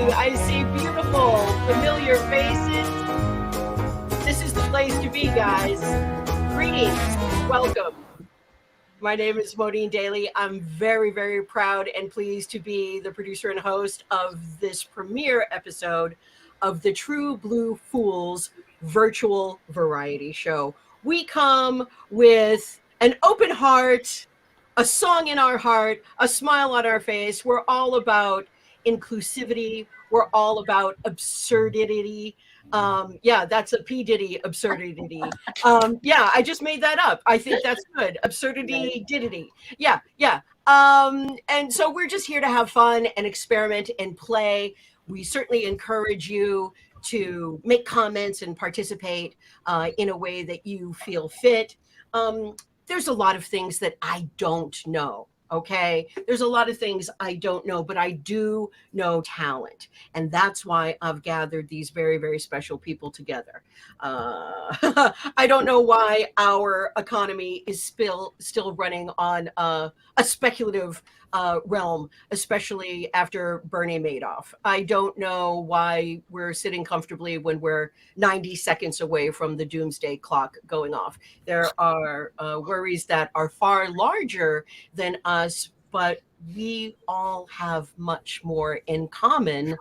I see beautiful, familiar faces. This is the place to be, guys. Greetings. Welcome. My name is Modine Daly. I'm very, very proud and pleased to be the producer and host of this premiere episode of the True Blue Fools virtual variety show. We come with an open heart, a song in our heart, a smile on our face. We're all about inclusivity. We're all about absurdity. Yeah, that's a P. Diddy absurdity. Yeah, I just made that up. I think that's good. Absurdity, diddity. Yeah, yeah. And so we're just here to have fun and experiment and play. We certainly encourage you to make comments and participate in a way that you feel fit. There's a lot of things that I don't know. Okay. There's a lot of things I don't know, but I do know talent. And that's why I've gathered these very, very special people together. I don't know why our economy is still running on a speculative realm, especially after Bernie Madoff. I don't know why we're sitting comfortably when we're 90 seconds away from the doomsday clock going off. There are worries that are far larger than us, but we all have much more in common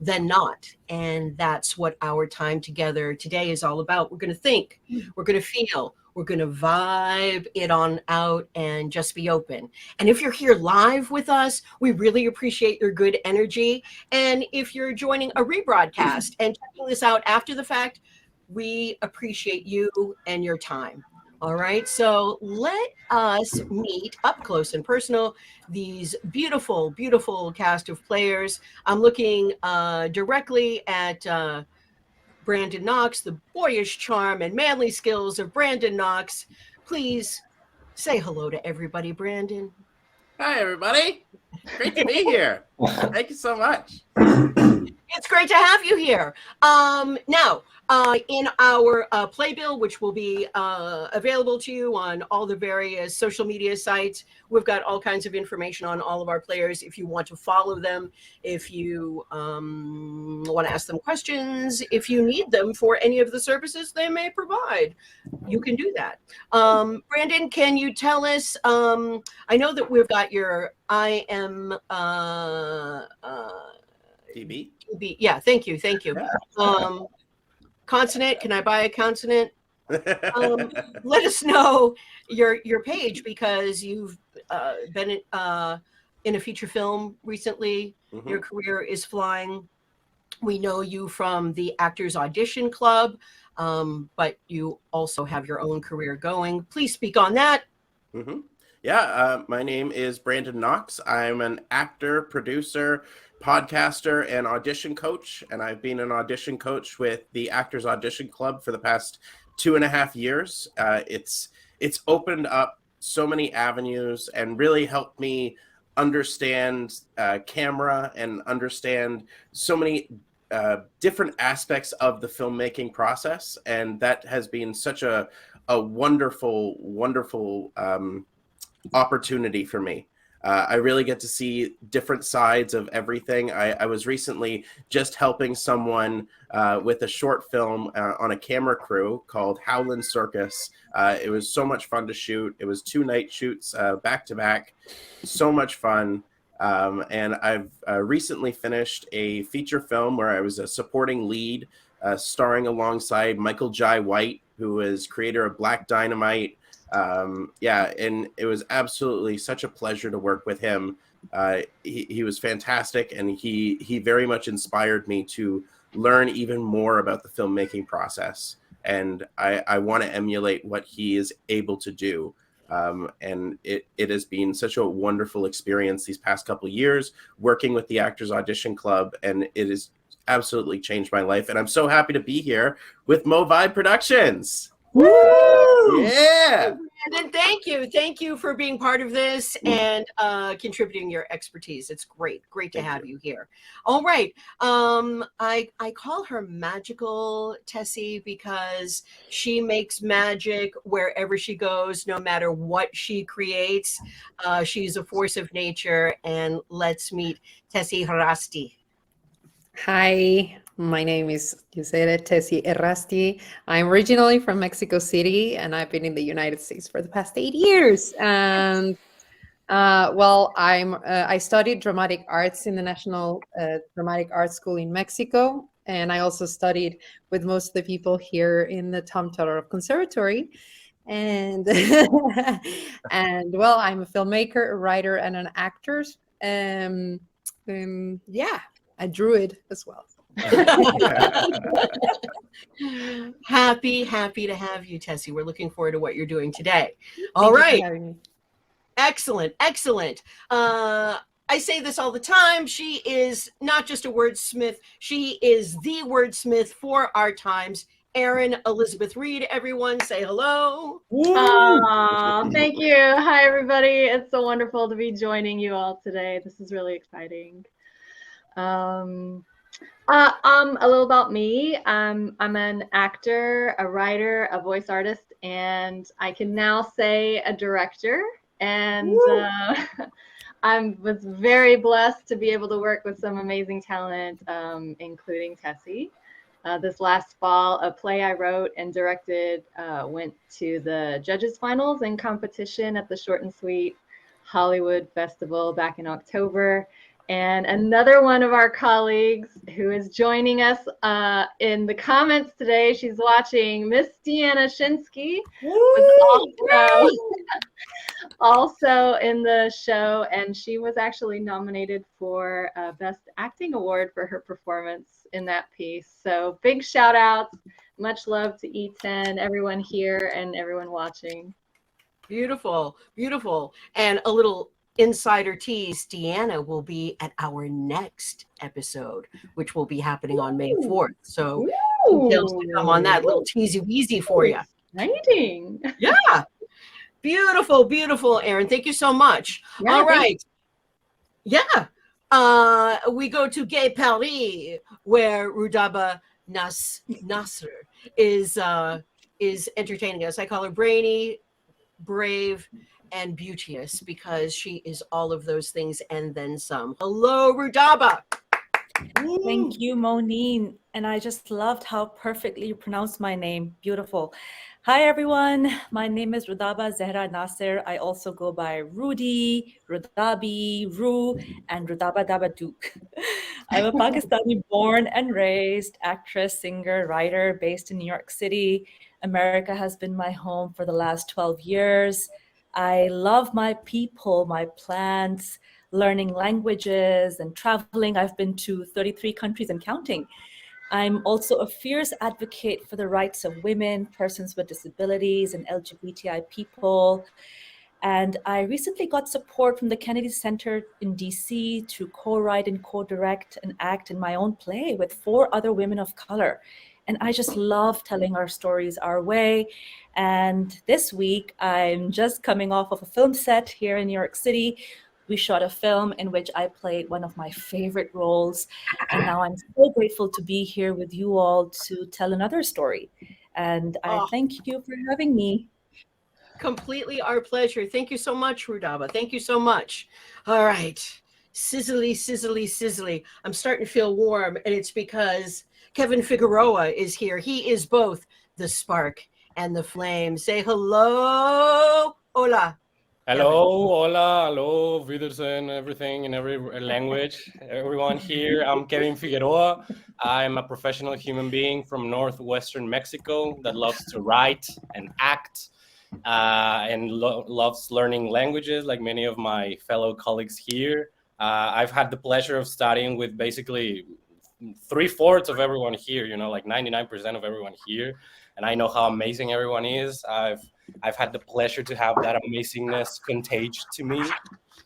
than not. And that's what our time together today is all about. We're going to think, we're going to feel, we're going to vibe it on out and just be open. And if you're here live with us, we really appreciate your good energy. And if you're joining a rebroadcast and checking this out after the fact, we appreciate you and your time. All right, so let us meet up close and personal these beautiful, beautiful cast of players. I'm looking directly at Brandon Knox, the boyish charm and manly skills of Brandon Knox. Please say hello to everybody, Brandon. Hi, everybody. Great to be here. Thank you so much. It's great to have you here. Now, in our playbill, which will be available to you on all the various social media sites, we've got all kinds of information on all of our players. If you want to follow them, if you want to ask them questions, if you need them for any of the services they may provide, you can do that. Brandon, can you tell us? I know that we've got your IM. DB? Yeah, thank you. Consonant, can I buy a consonant? Let us know your page, because you've been in a feature film recently. Mm-hmm. Your career is flying. We know you from the Actors Audition Club, but you also have your own career going. Please speak on that. Mm-hmm. Yeah, my name is Brandon Knox. I'm an actor, producer, podcaster, and audition coach, and I've been an audition coach with the Actors Audition Club for the past 2.5 years. It's opened up so many avenues and really helped me understand camera and understand so many different aspects of the filmmaking process, and that has been such a wonderful opportunity for me. I really get to see different sides of everything. I was recently just helping someone with a short film on a camera crew called Howlin' Circus. It was so much fun to shoot. It was 2 night shoots back to back. So much fun. And I've recently finished a feature film where I was a supporting lead, starring alongside Michael Jai White, who is creator of Black Dynamite. Yeah, and it was absolutely such a pleasure to work with him. He was fantastic, and he very much inspired me to learn even more about the filmmaking process. And I want to emulate what he is able to do. And it has been such a wonderful experience these past couple of years working with the Actors Audition Club, and it has absolutely changed my life. And I'm so happy to be here with Mo Vibe Productions. Woo! Yeah. And thank you for being part of this and contributing your expertise. It's great to have you here. All right, I call her Magical Tessie because she makes magic wherever she goes, no matter what she creates. She's a force of nature. And let's meet Tessie Harasti. Hi, my name is, you said it, Tessie Errasti. I'm originally from Mexico City, and I've been in the United States for the past 8 years. And I studied dramatic arts in the National Dramatic Arts School in Mexico, and I also studied with most of the people here in the Tom Todorov Conservatory. And I'm a filmmaker, a writer, and an actor. Um, yeah, a druid as well. Happy to have you, Tessie. We're looking forward to what you're doing today. All Thank you for right. having me. Excellent. I say this all the time. She is not just a wordsmith, she is the wordsmith for our times. Erin Elizabeth Reed, everyone, say hello. Thank you. Hi, everybody. It's so wonderful to be joining you all today. This is really exciting. A little about me. I'm an actor, a writer, a voice artist, and I can now say a director. And I was very blessed to be able to work with some amazing talent, including Tessie. This last fall, a play I wrote and directed went to the judges' finals and competition at the Short and Sweet Hollywood Festival back in October. And another one of our colleagues who is joining us in the comments today, she's watching, Miss Deanna Shinsky, was also in the show, and she was actually nominated for Best Acting Award for her performance in that piece. So big shout outs, much love to E10, everyone here and everyone watching. Beautiful. And a little insider tease, Deanna will be at our next episode, which will be happening on May 4th. So details to come on that, little teasy weezy for you. Exciting. Yeah. Beautiful, Erin. Thank you so much. Yeah, all right. Yeah. We go to Gay Paris, where Rudaba Nasr is entertaining us. I call her brainy, brave, and beauteous because she is all of those things and then some. Hello, Rudaba. Thank you, Monine. And I just loved how perfectly you pronounced my name. Beautiful. Hi, everyone. My name is Rudaba Zehra Nasser. I also go by Rudy, Rudabi, Ru, and Rudaba Daba Duke. I'm a Pakistani born and raised actress, singer, writer based in New York City. America has been my home for the last 12 years. I love my people, my plants, learning languages and traveling. I've been to 33 countries and counting. I'm also a fierce advocate for the rights of women, persons with disabilities, and LGBTI people. And I recently got support from the Kennedy Center in DC to co-write and co-direct and act in my own play with 4 other women of color. And I just love telling our stories our way. And this week, I'm just coming off of a film set here in New York City. We shot a film in which I played one of my favorite roles. And now I'm so grateful to be here with you all to tell another story. And I thank you for having me. Completely our pleasure. Thank you so much, Rudaba. Thank you so much. All right. Sizzly. I'm starting to feel warm, and it's because Kevin Figueroa is here. He is both the spark and the flame. Say hello. Hola. Hello, hola, hello, Wiedersehen, everything in every language. Everyone here, I'm Kevin Figueroa. I'm a professional human being from northwestern Mexico that loves to write and act and loves learning languages like many of my fellow colleagues here. I've had the pleasure of studying with basically 3/4 of everyone here, like 99% of everyone here. And I know how amazing everyone is. I've had the pleasure to have that amazingness contagious to me.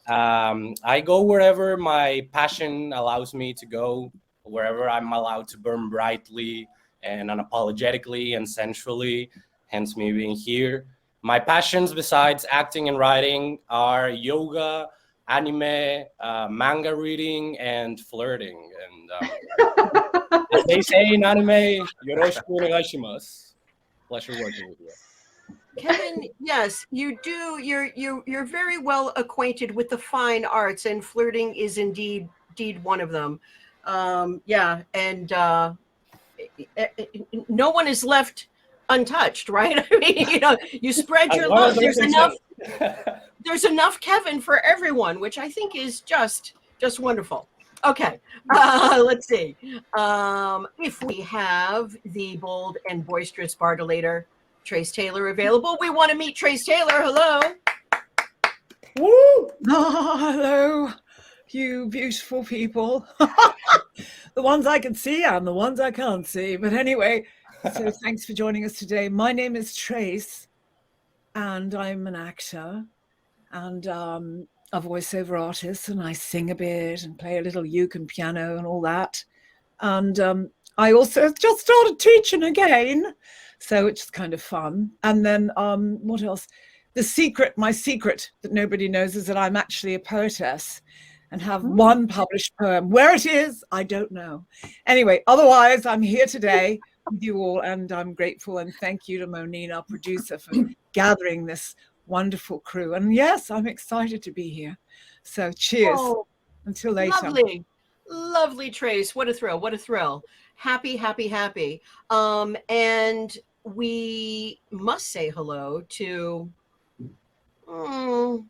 I go wherever my passion allows me to go, wherever I'm allowed to burn brightly and unapologetically and sensually, hence me being here. My passions besides acting and writing are yoga, anime, manga reading, and flirting. And as they say in anime, yoroshiku onegaishimasu. Pleasure working with you. Kevin, yes, you do. You're very well acquainted with the fine arts, and flirting is indeed one of them. Yeah, and no one is left untouched, right? I mean, you spread your love. There's enough Kevin for everyone, which I think is just wonderful. Okay, let's see. If we have the bold and boisterous Bartolator, Trace Taylor, available, we want to meet Trace Taylor. Hello. Woo! Oh, hello, you beautiful people. The ones I can see and the ones I can't see. But anyway, so thanks for joining us today. My name is Trace, and I'm an actor and a voiceover artist, and I sing a bit and play a little uke and piano and all that. And I also just started teaching again, so it's kind of fun. And then what else? My secret that nobody knows is that I'm actually a poetess and have one published poem. Where it is, I don't know. Anyway, otherwise, I'm here today with you all, and I'm grateful. And thank you to Moneen, our producer, for gathering this wonderful crew. And yes, I'm excited to be here. So cheers. Oh, until later. Lovely, Trace. What a thrill. What a thrill. Happy. And we must say hello to I'm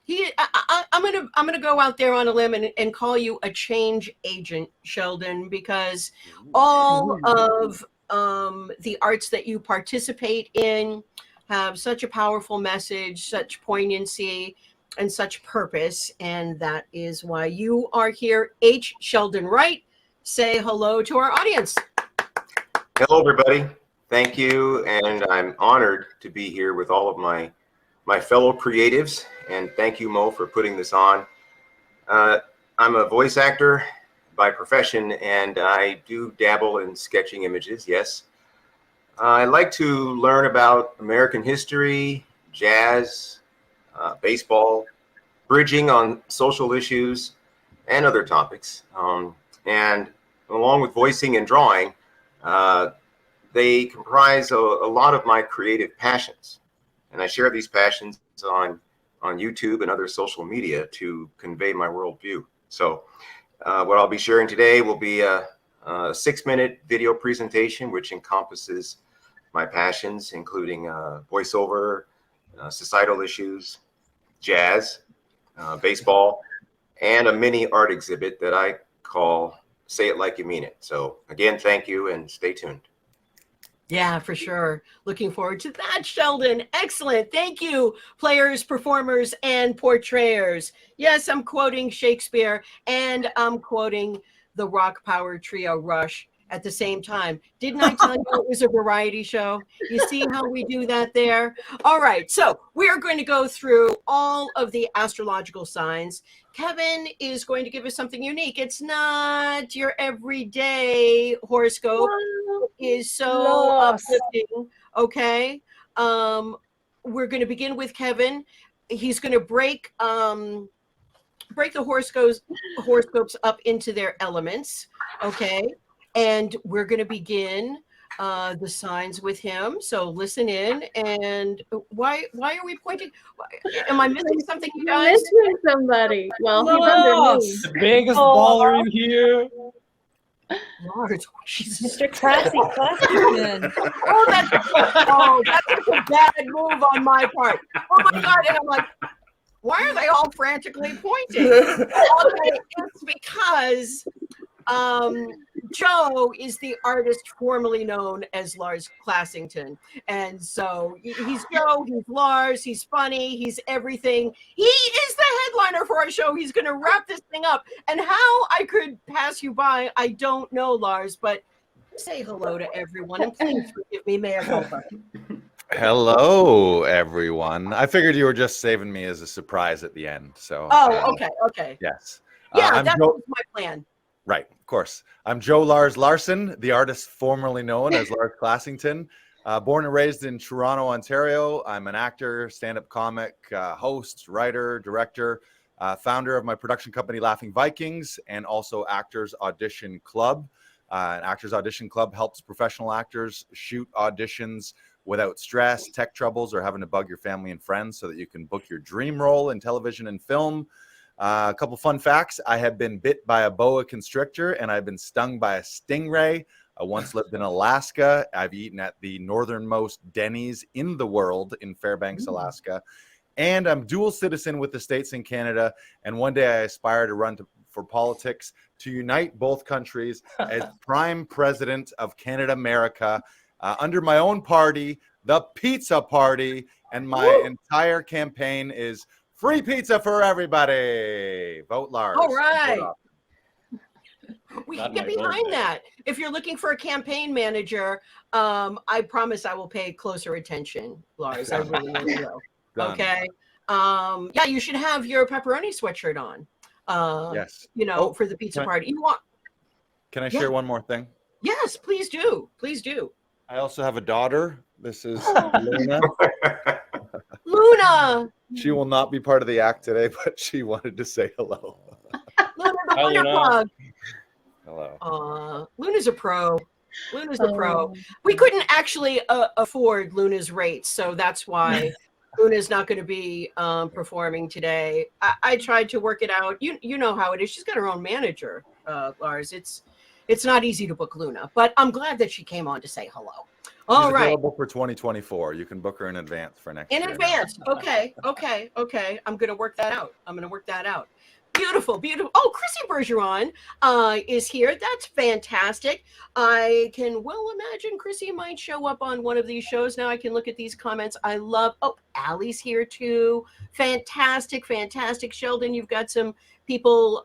gonna go out there on a limb and call you a change agent, Sheldon, because all of the arts that you participate in have such a powerful message, such poignancy, and such purpose, and that is why you are here. H. Sheldon Wright, say hello to our audience. Hello, everybody. Thank you, and I'm honored to be here with all of my fellow creatives, and thank you, Mo, for putting this on. I'm a voice actor by profession, and I do dabble in sketching images, yes. I like to learn about American history, jazz, baseball, bridging on social issues, and other topics. And along with voicing and drawing, they comprise a lot of my creative passions. And I share these passions on YouTube and other social media to convey my worldview. So what I'll be sharing today will be a 6-minute video presentation, which encompasses my passions, including voiceover, societal issues, jazz, baseball, and a mini art exhibit that I call Say It Like You Mean It. So again, thank you, and stay tuned. Yeah, for sure. Looking forward to that, Sheldon. Excellent. Thank you, players, performers, and portrayers. Yes, I'm quoting Shakespeare, and I'm quoting the rock power trio Rush at the same time. Didn't I tell you it was a variety show? You see how we do that there? All right, so we are going to go through all of the astrological signs. Kevin is going to give us something unique. It's not your everyday horoscope. It is so uplifting. Okay. We're going to begin with Kevin. He's going to break the horoscopes up into their elements. Okay. And we're going to begin the signs with him. So listen in. And why are we pointing? Am I missing something, you guys? Missing somebody. Well, he's underneath. The biggest baller in here. Lord, Jesus. Mr. Classy Classy. That's a bad move on my part. Oh my God. And I'm like, why are they all frantically pointing? Okay, it's because Joe is the artist formerly known as Lars Classington. And so he's Joe, he's Lars, he's funny, he's everything. He is the headliner for our show. He's going to wrap this thing up. And how I could pass you by, I don't know, Lars, but say hello to everyone. And please forgive me, mea culpa. Hello, everyone. I figured you were just saving me as a surprise at the end. So. Oh, okay. Yes. Yeah, that was my plan. Right, of course. I'm Joe Lars Larson, the artist formerly known as Lars Classington. Born and raised in Toronto, Ontario. I'm an actor, stand-up comic, host, writer, director, founder of my production company, Laughing Vikings, and also Actors Audition Club. An Actors Audition Club helps professional actors shoot auditions without stress, tech troubles, or having to bug your family and friends so that you can book your dream role in television and film. A couple fun facts. I have been bit by a boa constrictor and I've been stung by a stingray. I once lived in Alaska. I've eaten at the northernmost Denny's in the world in Fairbanks, Alaska. And I'm dual citizen with the States and Canada. And one day I aspire to run for politics to unite both countries as Prime President of Canada, America, under my own party, the Pizza Party. And my entire campaign is free pizza for everybody. Vote Lars. All right. Vote We Not can get my vote, behind man. that. If you're looking for a campaign manager, I promise I will pay closer attention, Lars. I really, really will. Done. Okay. Yeah, you should have your pepperoni sweatshirt on. Yes. You know, Oh, for the pizza can I- party. You want? Can I Yeah. share one more thing? Yes, please do. Please do. I also have a daughter. This is Oh. Luna. Luna. She will not be part of the act today, but she wanted to say hello. Luna the Hi, Wonder Luna. Bug. Hello. Luna's a pro. Luna's a pro. We couldn't actually afford Luna's rates, so that's why Luna's not going to be performing today. I tried to work it out. You know how it is. She's got her own manager, Lars. It's not easy to book Luna, but I'm glad that she came on to say hello. All She's right. available for 2024. You can book her in advance for next In year. advance. Okay. I'm going to work that out. Beautiful. Oh, Chrissy Bergeron is here. That's fantastic. I can well imagine Chrissy might show up on one of these shows. Now I can look at these comments. I love, Allie's here too. Fantastic. Sheldon, you've got some people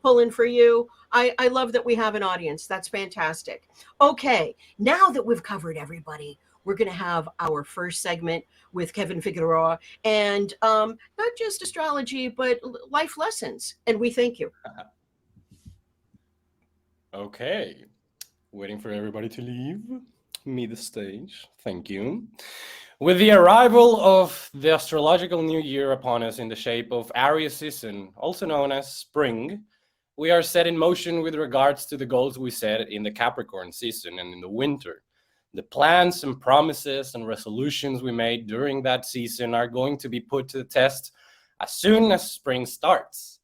pulling for you. I love that we have an audience. That's fantastic. Okay, now that we've covered everybody, we're going to have our first segment with Kevin Figueroa, and not just astrology, but life lessons. And we thank you. Okay, waiting for everybody to leave me the stage. Thank you. With the arrival of the astrological new year upon us in the shape of Aries season, also known as spring, we are set in motion with regards to the goals we set in the Capricorn season and in the winter. The plans and promises and resolutions we made during that season are going to be put to the test as soon as spring starts.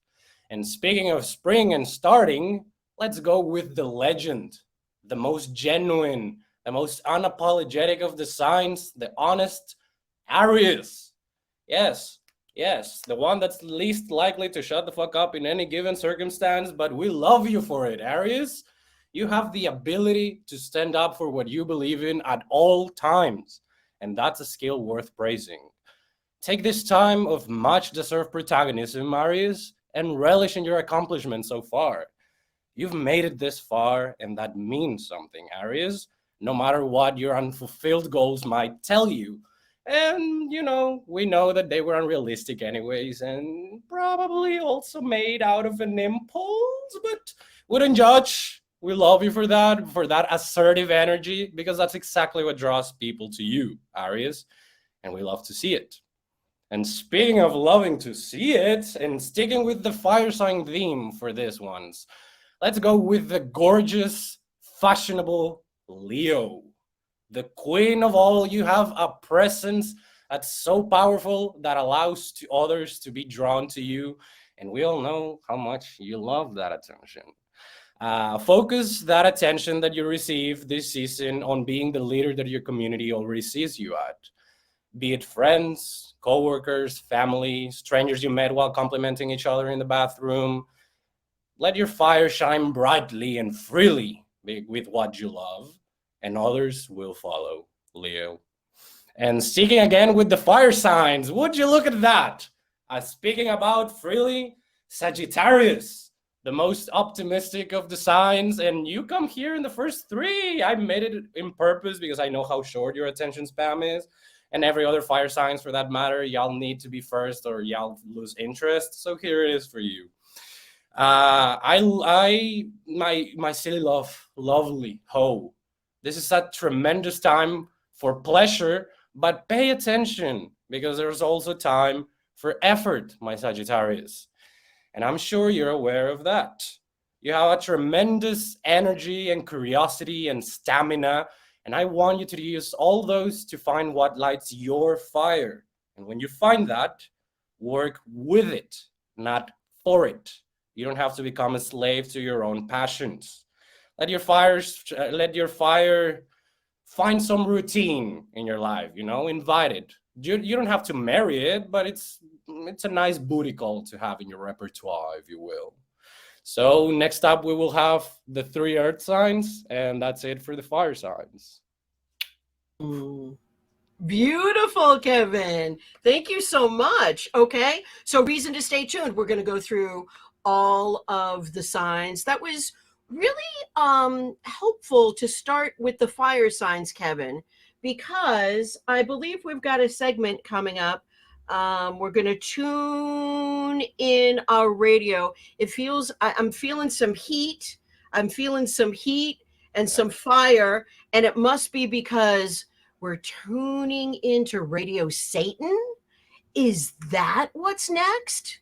And speaking of spring and starting, let's go with the legend, the most genuine, the most unapologetic of the signs, the honest Aries. Yes, the one that's least likely to shut the fuck up in any given circumstance, but we love you for it, Aries. You have the ability to stand up for what you believe in at all times, and that's a skill worth praising. Take this time of much deserved protagonism, Aries, and relish in your accomplishments so far. You've made it this far, and that means something, Aries, no matter what your unfulfilled goals might tell you. And, we know that they were unrealistic anyways, and probably also made out of an impulse, but wouldn't judge. We love you for that assertive energy, because that's exactly what draws people to you, Aries, and we love to see it. And speaking of loving to see it, and sticking with the fire sign theme for this ones, let's go with the gorgeous, fashionable Leo. The queen of all. You have a presence that's so powerful that allows to others to be drawn to you, and we all know how much you love that attention. Focus that attention that you receive this season on being the leader that your community already sees you at. Be it friends, co-workers, family, strangers you met while complimenting each other in the bathroom. Let your fire shine brightly and freely with what you love, and others will follow, Leo. And sticking again with the fire signs, would you look at that? Speaking about freely, Sagittarius, the most optimistic of the signs, and you come here in the first three. I made it in purpose because I know how short your attention span is, and every other fire signs for that matter, y'all need to be first or y'all lose interest. So here it is for you. My silly lovely ho. This is a tremendous time for pleasure, but pay attention because there's also time for effort, my Sagittarius. And I'm sure you're aware of that. You have a tremendous energy and curiosity and stamina, and I want you to use all those to find what lights your fire. And when you find that, work with it, not for it. You don't have to become a slave to your own passions. Let your fire find some routine in your life, invite it. You don't have to marry it, but it's a nice booty call to have in your repertoire, if you will. So next up, we will have the 3 earth signs, and that's it for the fire signs. Beautiful, Kevin. Thank you so much. Okay, so reason to stay tuned. We're going to go through all of the signs. That was really helpful to start with the fire signs, Kevin, because I believe we've got a segment coming up. We're going to tune in our radio. I'm feeling some heat. I'm feeling some heat and some fire, and it must be because we're tuning into Radio Satan. Is that what's next?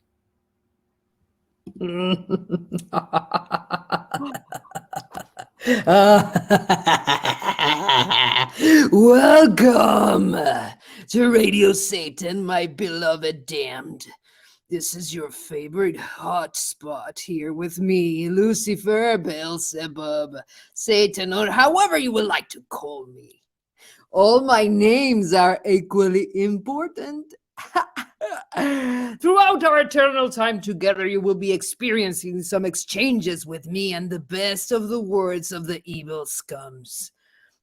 Welcome to Radio Satan, my beloved damned. This is your favorite hotspot here with me, Lucifer, Beelzebub, Satan, or however you would like to call me. All my names are equally important. Throughout our eternal time together, you will be experiencing some exchanges with me and the best of the words of the evil scums.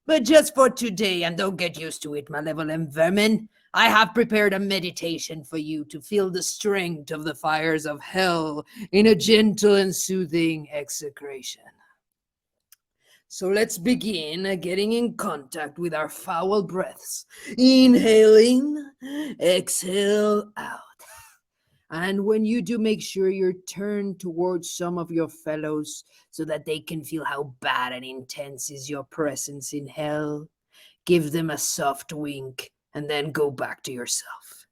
But just for today, and don't get used to it, malevolent vermin, I have prepared a meditation for you to feel the strength of the fires of hell in a gentle and soothing execration. So let's begin getting in contact with our foul breaths. Inhaling, exhale out. And when you do, make sure you're turned towards some of your fellows so that they can feel how bad and intense is your presence in hell. Give them a soft wink and then go back to yourself.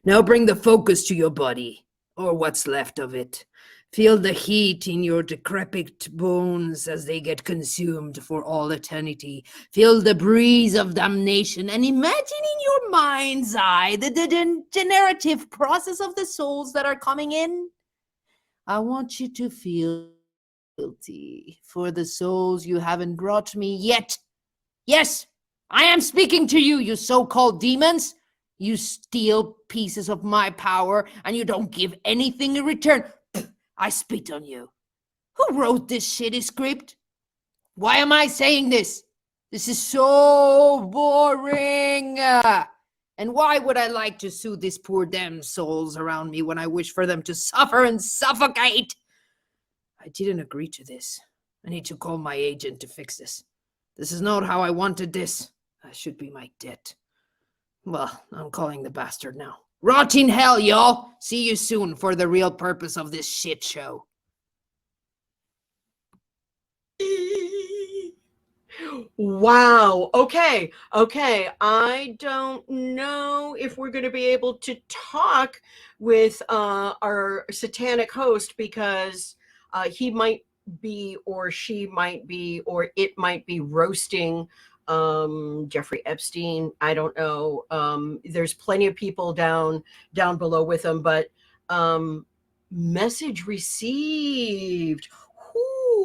Now bring the focus to your body, or what's left of it. Feel the heat in your decrepit bones as they get consumed for all eternity. Feel the breeze of damnation and imagine in your mind's eye the degenerative process of the souls that are coming in. I want you to feel guilty for the souls you haven't brought me yet. Yes, I am speaking to you, you so-called demons. You steal pieces of my power and you don't give anything in return. I spit on you. Who wrote this shitty script? Why am I saying this? This is so boring. And why would I like to soothe these poor damn souls around me when I wish for them to suffer and suffocate? I didn't agree to this. I need to call my agent to fix this. This is not how I wanted this. That should be my debt. Well, I'm calling the bastard now. Rot in hell, y'all. See you soon for the real purpose of this shit show. Wow. Okay. I don't know if we're going to be able to talk with our satanic host because he might be, or she might be, or it might be roasting Jeffrey Epstein. I don't know. There's plenty of people down below with him, but message received.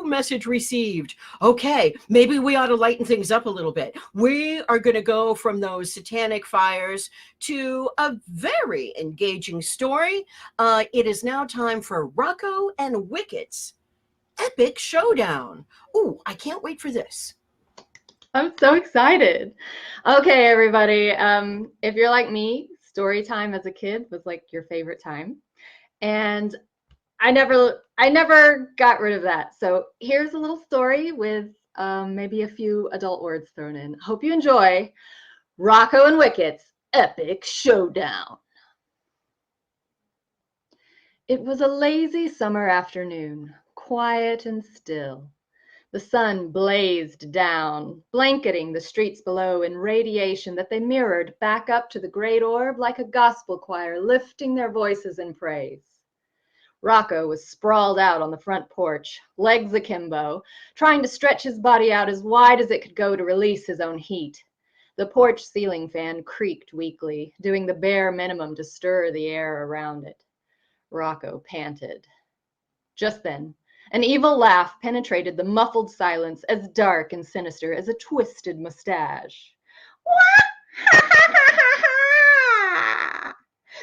Message received. Okay, maybe we ought to lighten things up a little bit. We are going to go from those satanic fires to a very engaging story. It is now time for Rocco and Wicket's epic showdown. Ooh, I can't wait for this. I'm so excited. Okay, everybody. If you're like me, story time as a kid was like your favorite time. And I never got rid of that. So here's a little story with maybe a few adult words thrown in. Hope you enjoy Rocco and Wicket's epic showdown. It was a lazy summer afternoon, quiet and still. The sun blazed down, blanketing the streets below in radiation that they mirrored back up to the great orb like a gospel choir lifting their voices in praise. Rocco was sprawled out on the front porch, legs akimbo, trying to stretch his body out as wide as it could go to release his own heat. The porch ceiling fan creaked weakly, doing the bare minimum to stir the air around it. Rocco panted. Just then, an evil laugh penetrated the muffled silence, as dark and sinister as a twisted mustache.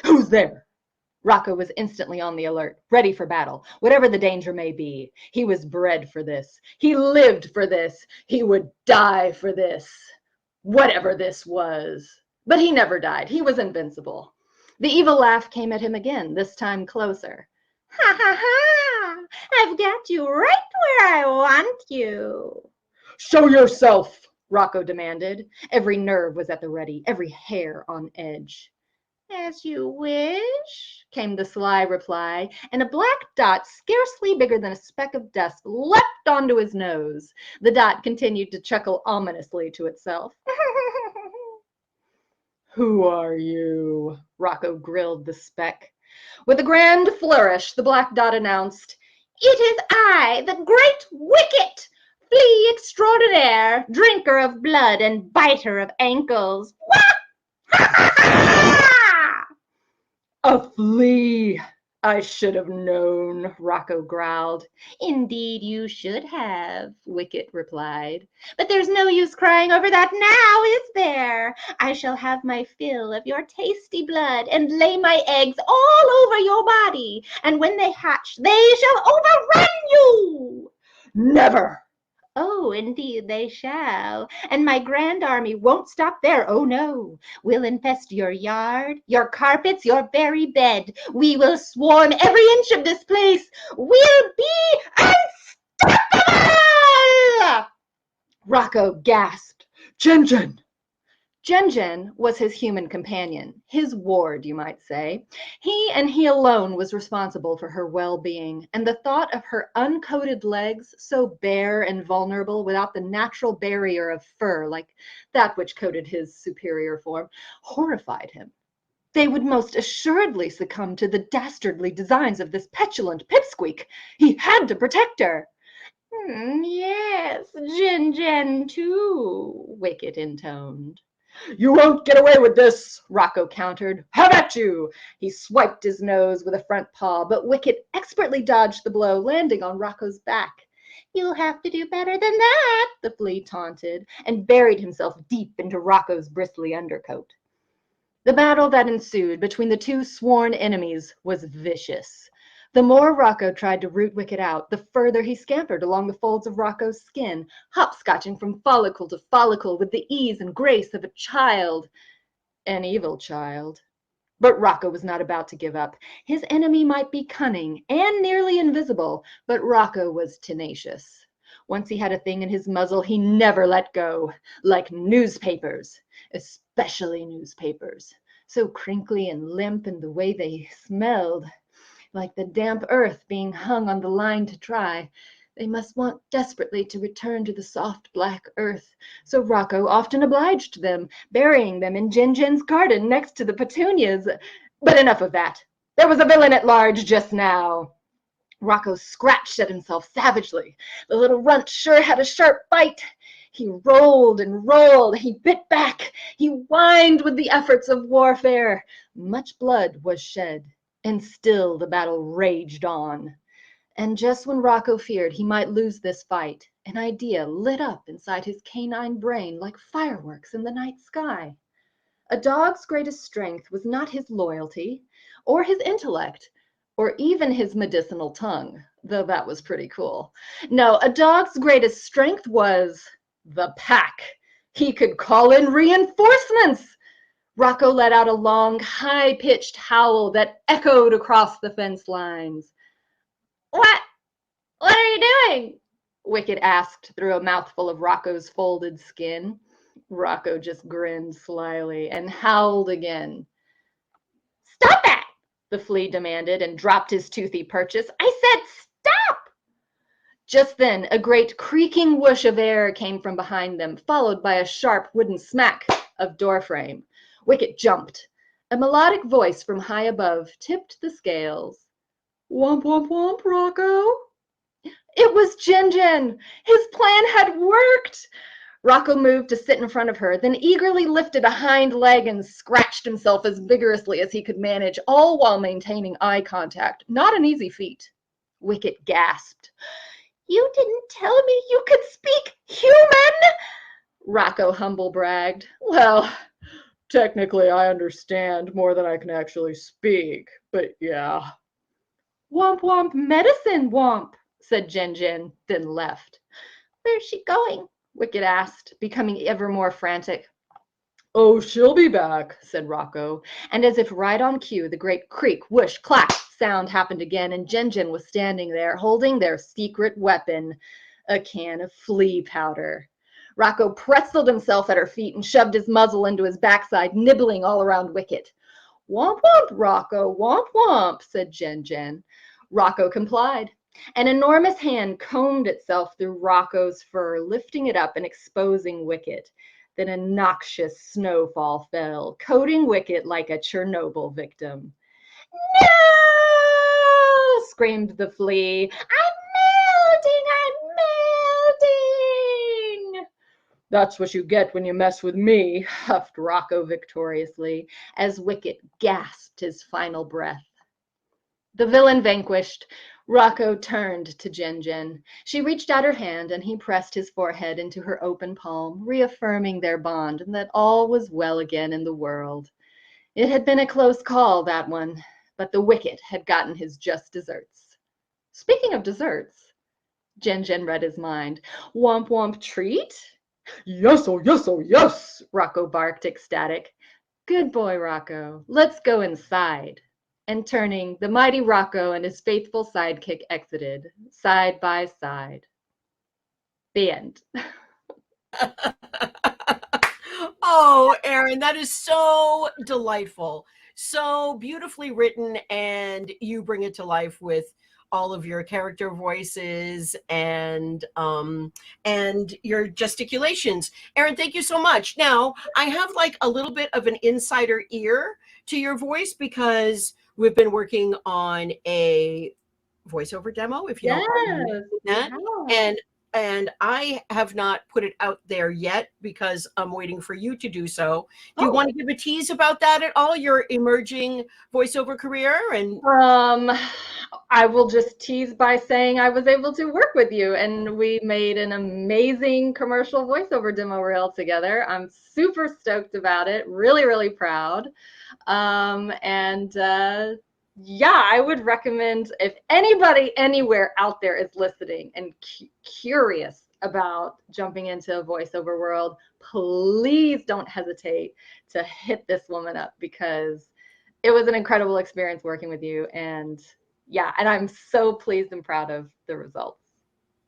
Who's there? Rocco was instantly on the alert, ready for battle, whatever the danger may be. He was bred for this. He lived for this. He would die for this. Whatever this was. But he never died. He was invincible. The evil laugh came at him again, this time closer. Ha ha ha! I've got you right where I want you. Show yourself, Rocco demanded. Every nerve was at the ready, every hair on edge. As you wish, came the sly reply, and a black dot scarcely bigger than a speck of dust leapt onto his nose. The dot continued to chuckle ominously to itself. Who are you? Rocco grilled the speck. With a grand flourish, the black dot announced, It is I, the great Wicket, flea extraordinaire, drinker of blood and biter of ankles. A flea! I should have known, Rocco growled. Indeed you should have, Wicket replied. But there's no use crying over that now, is there? I shall have my fill of your tasty blood and lay my eggs all over your body, and when they hatch, they shall overrun you! Never! Oh, indeed they shall. And my grand army won't stop there. Oh, no. We'll infest your yard, your carpets, your very bed. We will swarm every inch of this place. We'll be unstoppable! Rocco gasped. Jen-Jen! Jen-Jen was his human companion, his ward, you might say. He and he alone was responsible for her well-being, and the thought of her uncoated legs, so bare and vulnerable without the natural barrier of fur like that which coated his superior form, horrified him. They would most assuredly succumb to the dastardly designs of this petulant pipsqueak. He had to protect her. Yes, Jen-Jen too, Wicket intoned. You won't get away with this, Rocco countered. Have at you! He swiped his nose with a front paw, but Wicket expertly dodged the blow, landing on Rocco's back. You'll have to do better than that, the flea taunted, and buried himself deep into Rocco's bristly undercoat. The battle that ensued between the two sworn enemies was vicious. The more Rocco tried to root Wicket out, the further he scampered along the folds of Rocco's skin, hopscotching from follicle to follicle with the ease and grace of a child, an evil child. But Rocco was not about to give up. His enemy might be cunning and nearly invisible, but Rocco was tenacious. Once he had a thing in his muzzle, he never let go, like newspapers, especially newspapers, so crinkly and limp in the way they smelled. Like the damp earth being hung on the line to dry, they must want desperately to return to the soft black earth, so Rocco often obliged them, burying them in Jen-Jen's garden next to the petunias. But enough of that. There was a villain at large just now. Rocco scratched at himself savagely. The little runt sure had a sharp bite. He rolled and rolled. He bit back. He whined with the efforts of warfare. Much blood was shed. And still the battle raged on. And just when Rocco feared he might lose this fight, an idea lit up inside his canine brain like fireworks in the night sky. A dog's greatest strength was not his loyalty, or his intellect, or even his medicinal tongue, though that was pretty cool. No, a dog's greatest strength was the pack. He could call in reinforcements. Rocco let out a long, high-pitched howl that echoed across the fence lines. What are you doing? Wicket asked through a mouthful of Rocco's folded skin. Rocco just grinned slyly and howled again. Stop that! The flea demanded and dropped his toothy purchase. I said stop! Just then, a great creaking whoosh of air came from behind them, followed by a sharp wooden smack of doorframe. Wicket jumped. A melodic voice from high above tipped the scales. Womp, womp, womp, Rocco. It was Jen-Jen. His plan had worked. Rocco moved to sit in front of her, then eagerly lifted a hind leg and scratched himself as vigorously as he could manage, all while maintaining eye contact. Not an easy feat. Wicket gasped. You didn't tell me you could speak human? Rocco humble bragged. Well, technically I understand more than I can actually speak, but yeah. Womp womp medicine womp, said Jen, then left. Where's she going? Wicket asked, becoming ever more frantic. Oh, she'll be back, said Rocco. And as if right on cue, the great creak, whoosh, clack sound happened again, and Jen was standing there holding their secret weapon, a can of flea powder. Rocco pretzeled himself at her feet and shoved his muzzle into his backside, nibbling all around Wicket. Womp womp, Rocco, womp womp, said Jen. Rocco complied. An enormous hand combed itself through Rocco's fur, lifting it up and exposing Wicket. Then a noxious snowfall fell, coating Wicket like a Chernobyl victim. No! Screamed the flea. I'm melting! That's what you get when you mess with me, huffed Rocco victoriously, as Wicket gasped his final breath. The villain vanquished, Rocco turned to Jen. She reached out her hand, and he pressed his forehead into her open palm, reaffirming their bond and that all was well again in the world. It had been a close call, that one, but the Wicket had gotten his just desserts. Speaking of desserts, Jen read his mind. Womp womp treat? Yes, oh yes, Rocco barked, ecstatic. Good boy, Rocco. Let's go inside. And turning, the mighty Rocco and his faithful sidekick exited, side by side. The end. Oh, Aaron, that is so delightful. So beautifully written, and you bring it to life with all of your character voices and your gesticulations. Aaron, thank you so much. Now, I have like a little bit of an insider ear to your voice because we've been working on a voiceover demo, if you don't mind that. And I have not put it out there yet because I'm waiting for you to do so. Do you want to give a tease about that at all, your emerging voiceover career? And I will just tease by saying I was able to work with you, and we made an amazing commercial voiceover demo reel together. I'm super stoked about it, really, really proud. Yeah, I would recommend, if anybody anywhere out there is listening and curious about jumping into a voiceover world, please don't hesitate to hit this woman up, because it was an incredible experience working with you. And yeah, and I'm so pleased and proud of the results.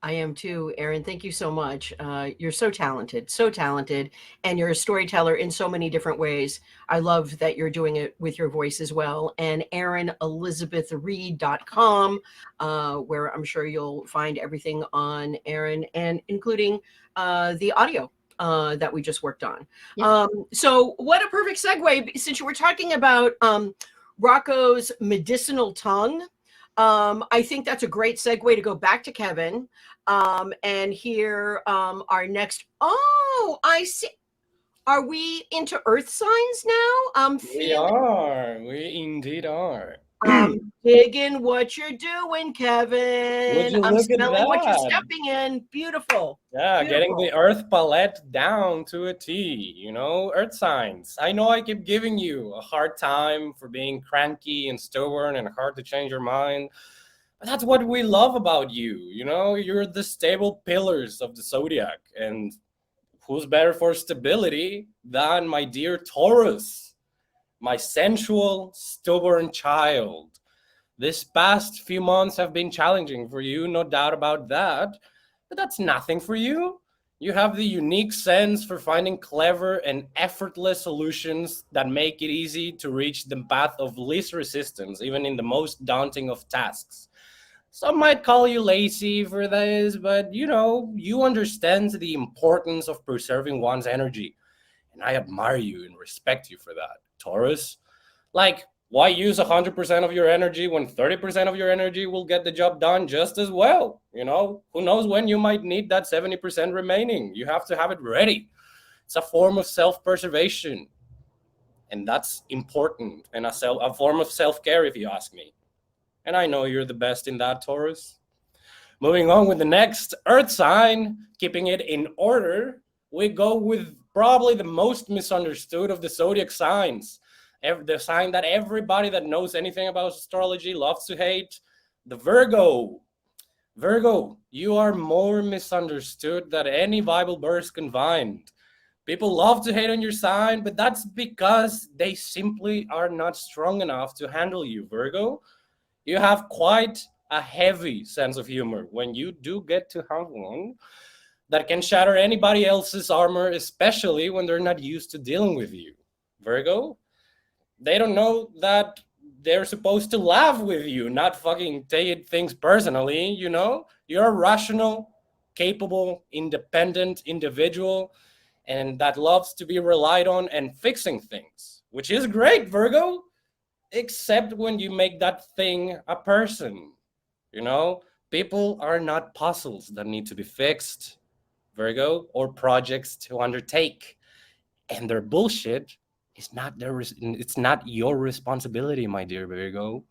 I am too, Aaron. Thank you so much. You're so talented, and you're a storyteller in so many different ways. I love that you're doing it with your voice as well. And AaronElizabethReed.com, where I'm sure you'll find everything on Aaron, and including the audio that we just worked on. Yeah. So what a perfect segue, since you were talking about Rocco's medicinal tongue. I think that's a great segue to go back to Kevin and hear our next. Oh, I see. Are we into earth signs now? We are. We indeed are. I'm digging what you're doing, Kevin. I'm smelling what you're stepping in. Beautiful. Yeah, Beautiful. Getting the earth palette down to a T, earth signs. I know I keep giving you a hard time for being cranky and stubborn and hard to change your mind. But that's what we love about you. You're the stable pillars of the zodiac. And who's better for stability than my dear Taurus? My sensual, stubborn child. This past few months have been challenging for you, no doubt about that. But that's nothing for you. You have the unique sense for finding clever and effortless solutions that make it easy to reach the path of least resistance, even in the most daunting of tasks. Some might call you lazy for this, but you understand the importance of preserving one's energy. And I admire you and respect you for that. Taurus, why use 100% of your energy when 30% of your energy will get the job done just as well? Who knows when you might need that 70% remaining? You have to have it ready. It's a form of self-preservation, and that's important, and a form of self-care, if you ask me. And I know you're the best in that, Taurus. Moving on with the next Earth sign, keeping it in order, we go with probably the most misunderstood of the zodiac signs. The sign that everybody that knows anything about astrology loves to hate, the Virgo. Virgo, you are more misunderstood than any Bible verse combined. People love to hate on your sign, but that's because they simply are not strong enough to handle you, Virgo. You have quite a heavy sense of humor when you do get to have one that can shatter anybody else's armor, especially when they're not used to dealing with you. Virgo, they don't know that they're supposed to laugh with you, not fucking take things personally, you know? You're a rational, capable, independent individual, and that loves to be relied on and fixing things, which is great, Virgo, except when you make that thing a person. You know, people are not puzzles that need to be fixed, Virgo, or projects to undertake. And their bullshit is not it's not your responsibility, my dear Virgo.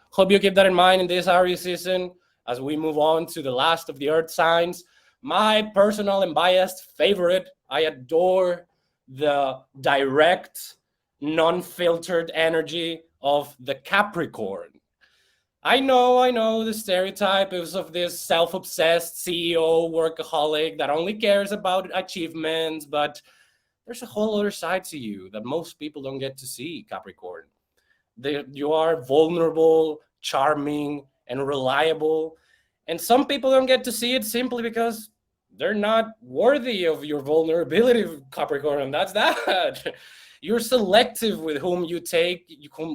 Hope you keep that in mind in this Aries season as we move on to the last of the Earth signs. My personal and biased favorite, I adore the direct, non-filtered energy of the Capricorn. I know the stereotype is of this self-obsessed CEO workaholic that only cares about achievements, but there's a whole other side to you that most people don't get to see, Capricorn. You are vulnerable, charming, and reliable, and some people don't get to see it simply because they're not worthy of your vulnerability, Capricorn, and that's that. You're selective with whom you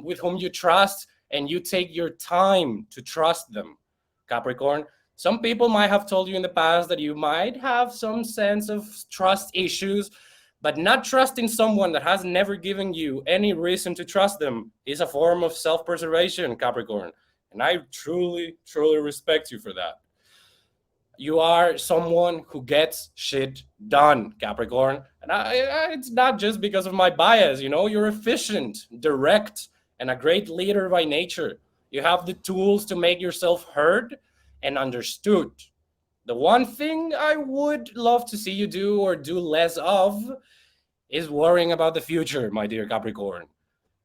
with whom you trust, and you take your time to trust them, Capricorn. Some people might have told you in the past that you might have some sense of trust issues, but not trusting someone that has never given you any reason to trust them is a form of self-preservation, Capricorn. And I truly, truly respect you for that. You are someone who gets shit done, Capricorn. And it's not just because of my bias, you know, you're efficient, direct, and a great leader by nature. You have the tools to make yourself heard and understood. The one thing I would love to see you do or do less of is worrying about the future, my dear Capricorn.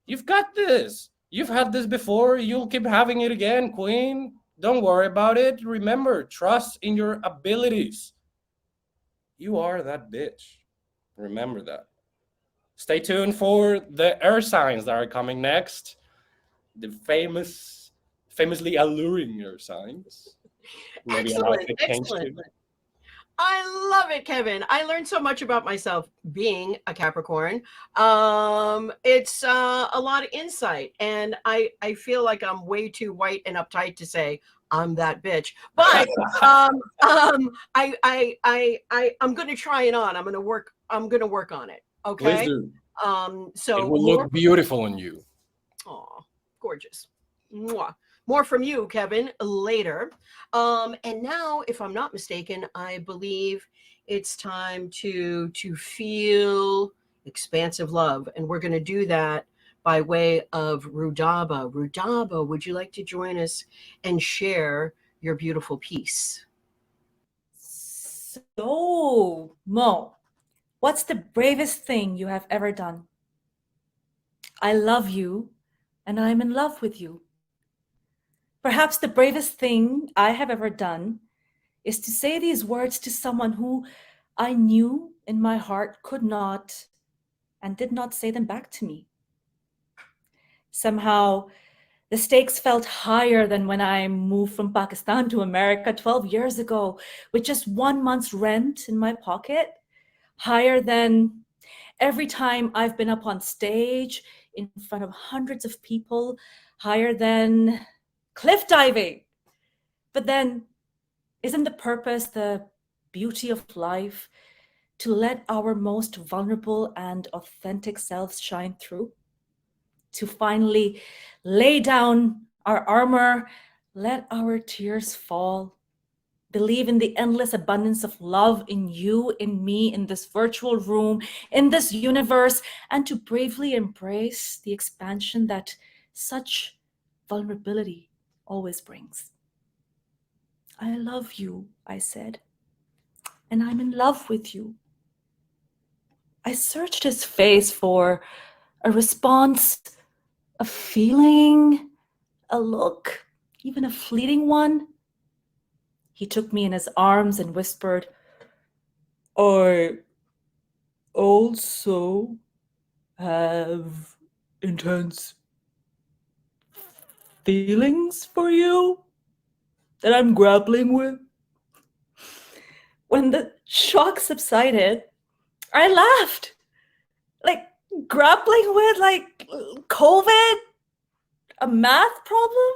You've got this. You've had this before. You'll keep having it again, Queen. Don't worry about it. Remember, trust in your abilities. You are that bitch. Remember that. Stay tuned for the Earth signs that are coming next. The famously alluring Earth signs. Excellent. I love it, Kevin. I learned so much about myself being a Capricorn. It's a lot of insight, and I feel like I'm way too white and uptight to say I'm that bitch. But I'm going to try it on. I'm going to work on it. Okay. Please do. So it will look beautiful on you. Oh, gorgeous. Mwah. More from you, Kevin, later. And now, if I'm not mistaken, I believe it's time to feel expansive love. And we're going to do that by way of Rudaba. Rudaba, would you like to join us and share your beautiful piece? So, Mo, what's the bravest thing you have ever done? I love you, and I'm in love with you. Perhaps the bravest thing I have ever done is to say these words to someone who I knew in my heart could not and did not say them back to me. Somehow, the stakes felt higher than when I moved from Pakistan to America 12 years ago with just 1 month's rent in my pocket. Higher than every time I've been up on stage in front of hundreds of people. Higher than cliff diving. But then, isn't the purpose, the beauty of life, to let our most vulnerable and authentic selves shine through? To finally lay down our armor, let our tears fall, believe in the endless abundance of love in you, in me, in this virtual room, in this universe, and to bravely embrace the expansion that such vulnerability always brings. I love you, I said, and I'm in love with you. I searched his face for a response, a feeling, a look, even a fleeting one. He took me in his arms and whispered, I also have intense feelings for you that I'm grappling with. When the shock subsided, I laughed, like grappling with like COVID, a math problem.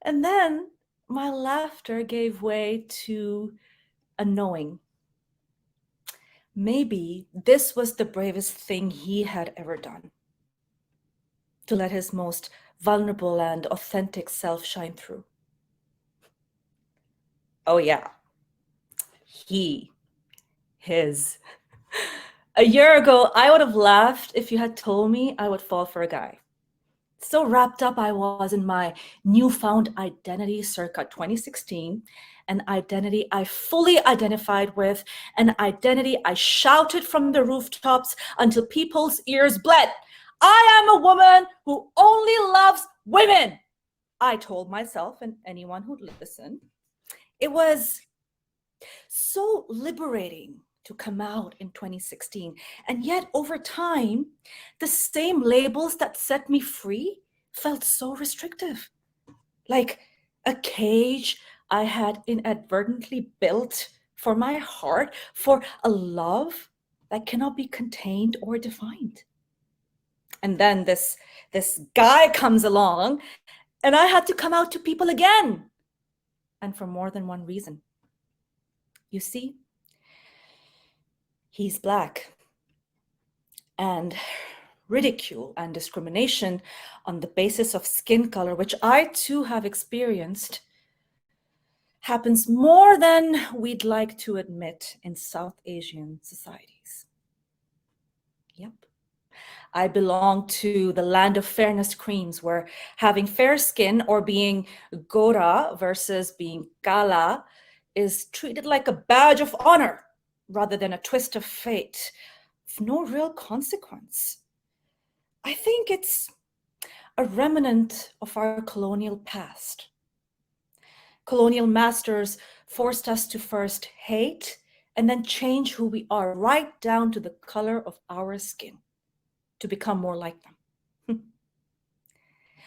And then my laughter gave way to a knowing. Maybe this was the bravest thing he had ever done, to let his most vulnerable and authentic self shine through. Oh yeah, his. A year ago, I would have laughed if you had told me I would fall for a guy. So wrapped up I was in my newfound identity circa 2016, an identity I fully identified with, an identity I shouted from the rooftops until people's ears bled. I am a woman who only loves women, I told myself and anyone who'd listen. It was so liberating to come out in 2016. And yet over time, the same labels that set me free felt so restrictive. Like a cage I had inadvertently built for my heart, for a love that cannot be contained or defined. And then this guy comes along and I had to come out to people again. And for more than one reason. You see, he's Black, and ridicule and discrimination on the basis of skin color, which I too have experienced, happens more than we'd like to admit in South Asian societies. Yep. I belong to the land of fairness creams, where having fair skin or being Gora versus being Kala is treated like a badge of honor rather than a twist of fate of no real consequence. I think it's a remnant of our colonial past. Colonial masters forced us to first hate and then change who we are right down to the color of our skin to become more like them.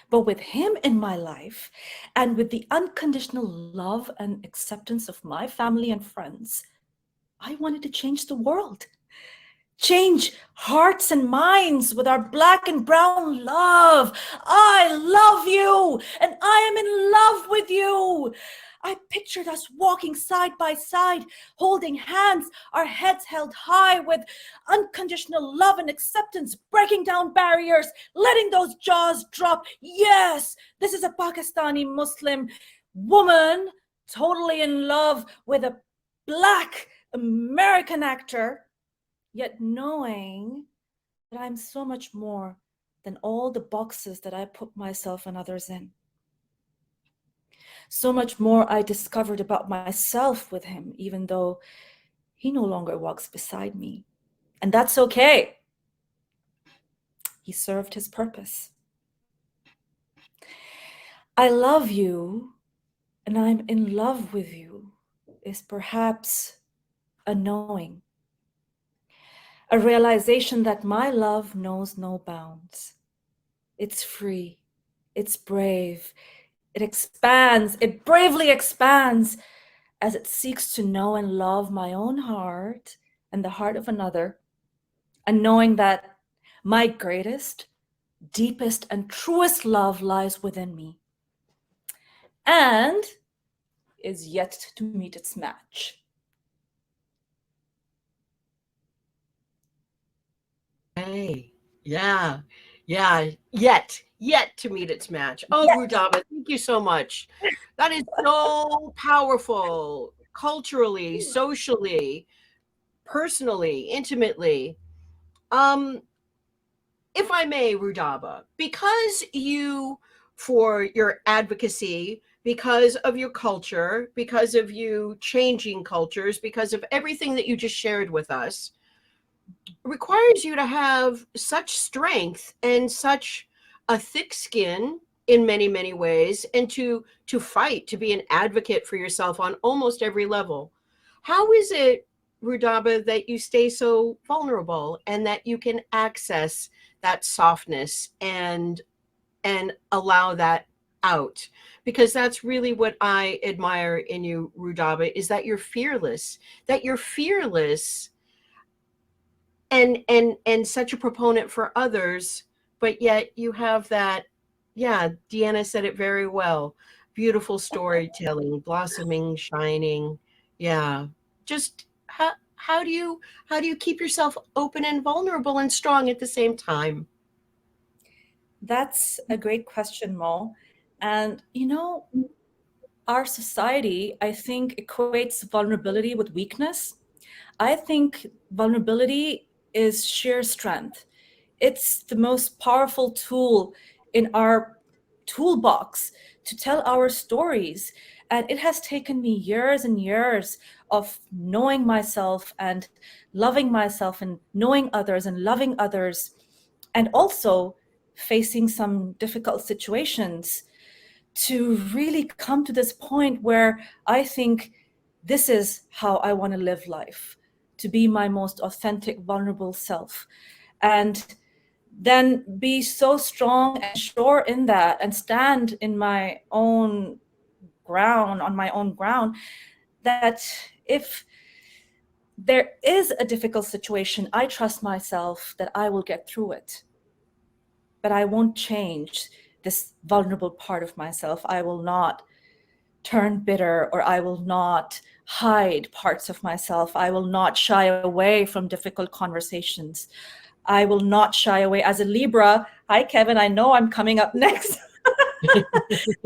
But with him in my life, and with the unconditional love and acceptance of my family and friends, I wanted to change the world. Change hearts and minds with our Black and brown love. I love you, and I am in love with you. I pictured us walking side by side, holding hands, our heads held high with unconditional love and acceptance, breaking down barriers, letting those jaws drop. Yes, this is a Pakistani Muslim woman totally in love with a Black American actor, yet knowing that I'm so much more than all the boxes that I put myself and others in. So much more I discovered about myself with him, even though he no longer walks beside me. And that's okay. He served his purpose. I love you, and I'm in love with you is perhaps a knowing, a realization that my love knows no bounds. It's free, it's brave, it expands, it bravely expands as it seeks to know and love my own heart and the heart of another, and knowing that my greatest, deepest, and truest love lies within me and is yet to meet its match. Hey, yeah, yet to meet its match. Oh, Yes. Rudaba, thank you so much. That is so powerful, culturally, socially, personally, intimately. If I may, Rudaba, because you for your advocacy because of your culture, because of you changing cultures, because of everything that you just shared with us, requires you to have such strength and such a thick skin in many, many ways, and to fight, to be an advocate for yourself on almost every level. How is it, Rudaba, that you stay so vulnerable and that you can access that softness and allow that out? Because that's really what I admire in you, Rudaba, is that you're fearless, and such a proponent for others, but yet you have that. Yeah, Deanna said it very well. Beautiful storytelling, blossoming, shining. Yeah. Just how do you keep yourself open and vulnerable and strong at the same time? That's a great question, Mo. And our society, I think, equates vulnerability with weakness. I think vulnerability is sheer strength. It's the most powerful tool in our toolbox to tell our stories. And it has taken me years and years of knowing myself and loving myself and knowing others and loving others, and also facing some difficult situations to really come to this point where I think this is how I want to live life, to be my most authentic, vulnerable self. And then be so strong and sure in that and stand in my own ground, on my own ground, that if there is a difficult situation, I trust myself that I will get through it. But I won't change this vulnerable part of myself. I will not turn bitter, or I will not hide parts of myself. I will not shy away from difficult conversations. I will not shy away. As a Libra, hi Kevin, I know I'm coming up next.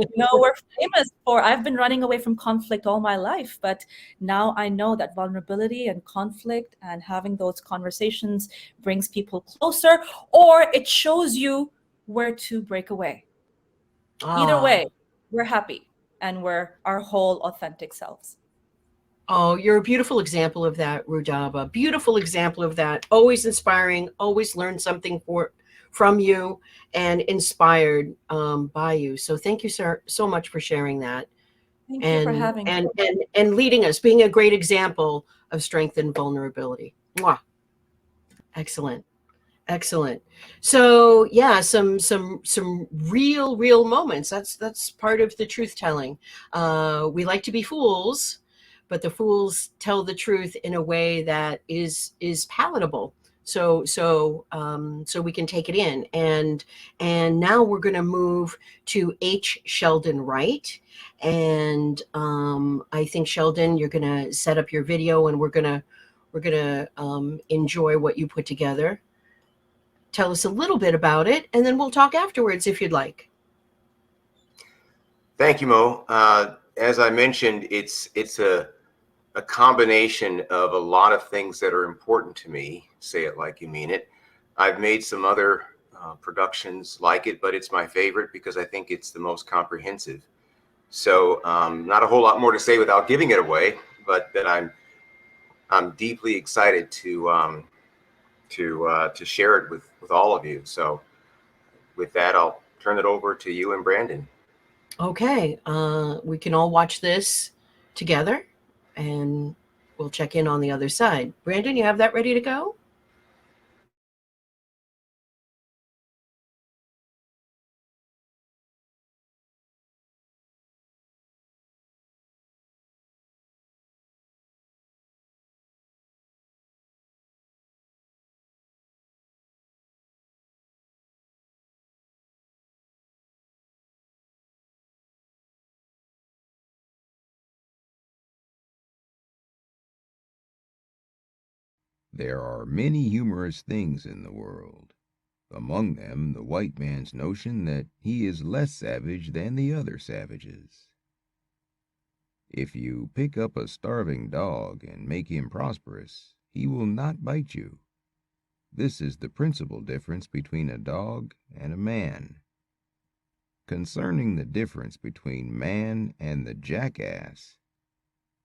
We're famous for, I've been running away from conflict all my life, but now I know that vulnerability and conflict and having those conversations brings people closer, or it shows you where to break away. Either way, we're happy and we're our whole authentic selves. Oh, you're a beautiful example of that, Rudaba. Beautiful example of that. Always inspiring, always learn something from you and inspired by you. So thank you, sir, so much for sharing that. Thank you for having me. And leading us, being a great example of strength and vulnerability. Mwah. Excellent. Excellent. So yeah, some real moments. That's part of the truth telling. We like to be fools, but the fools tell the truth in a way that is palatable. So we can take it in. And now we're going to move to H. Sheldon Wright. And I think, Sheldon, you're going to set up your video, and we're going to enjoy what you put together. Tell us a little bit about it, and then we'll talk afterwards if you'd like. Thank you, Mo. As I mentioned, it's a combination of a lot of things that are important to me. Say it like you mean it. I've made some other productions like it, but it's my favorite because I think it's the most comprehensive. So not a whole lot more to say without giving it away, but that I'm deeply excited to share it with all of you. So with that, I'll turn it over to you and Brandon. Okay, we can all watch this together, and we'll check in on the other side. Brandon, you have that ready to go? There are many humorous things in the world. Among them, the white man's notion that he is less savage than the other savages. If you pick up a starving dog and make him prosperous, he will not bite you. This is the principal difference between a dog and a man. concerning the difference between man and the jackass.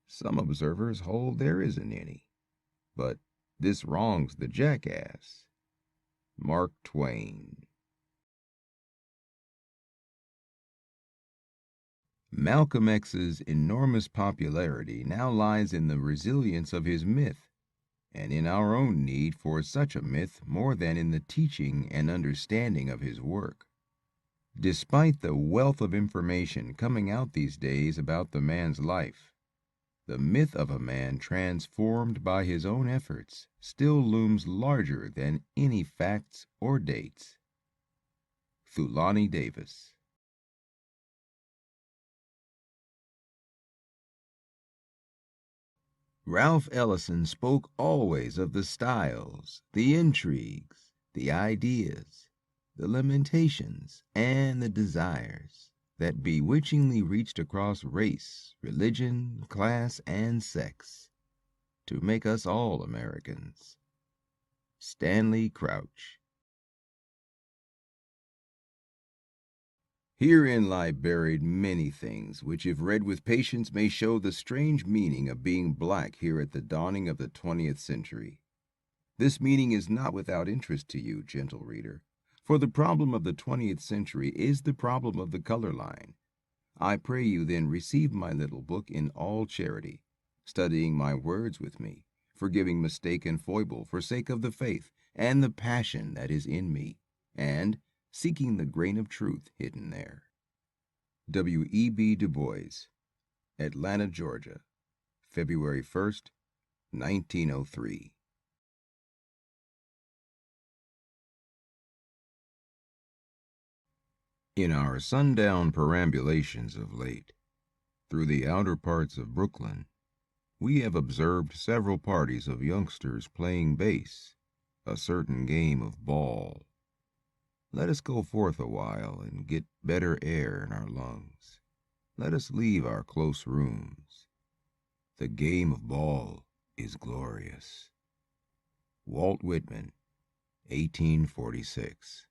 Some observers hold there isn't any, but this wrongs the jackass. Mark Twain. Malcolm X's enormous popularity now lies in the resilience of his myth, and in our own need for such a myth more than in the teaching and understanding of his work. Despite the wealth of information coming out these days about the man's life, the myth of a man transformed by his own efforts still looms larger than any facts or dates. Thulani Davis. Ralph Ellison spoke always of the styles, the intrigues, the ideas, the lamentations, and the desires that bewitchingly reached across race, religion, class, and sex to make us all Americans. Stanley Crouch. Herein lie buried many things which, if read with patience, may show the strange meaning of being black here at the dawning of the 20th century. This meaning is not without interest to you, gentle reader, for the problem of the 20th century is the problem of the color line. I pray you then receive my little book in all charity, studying my words with me, forgiving mistake and foible for sake of the faith and the passion that is in me, and seeking the grain of truth hidden there. W.E.B. Du Bois, Atlanta, Georgia, February 1st, 1903. In our sundown perambulations of late, through the outer parts of Brooklyn, we have observed several parties of youngsters playing base, a certain game of ball. Let us go forth a while and get better air in our lungs. Let us leave our close rooms. The game of ball is glorious. Walt Whitman, 1846.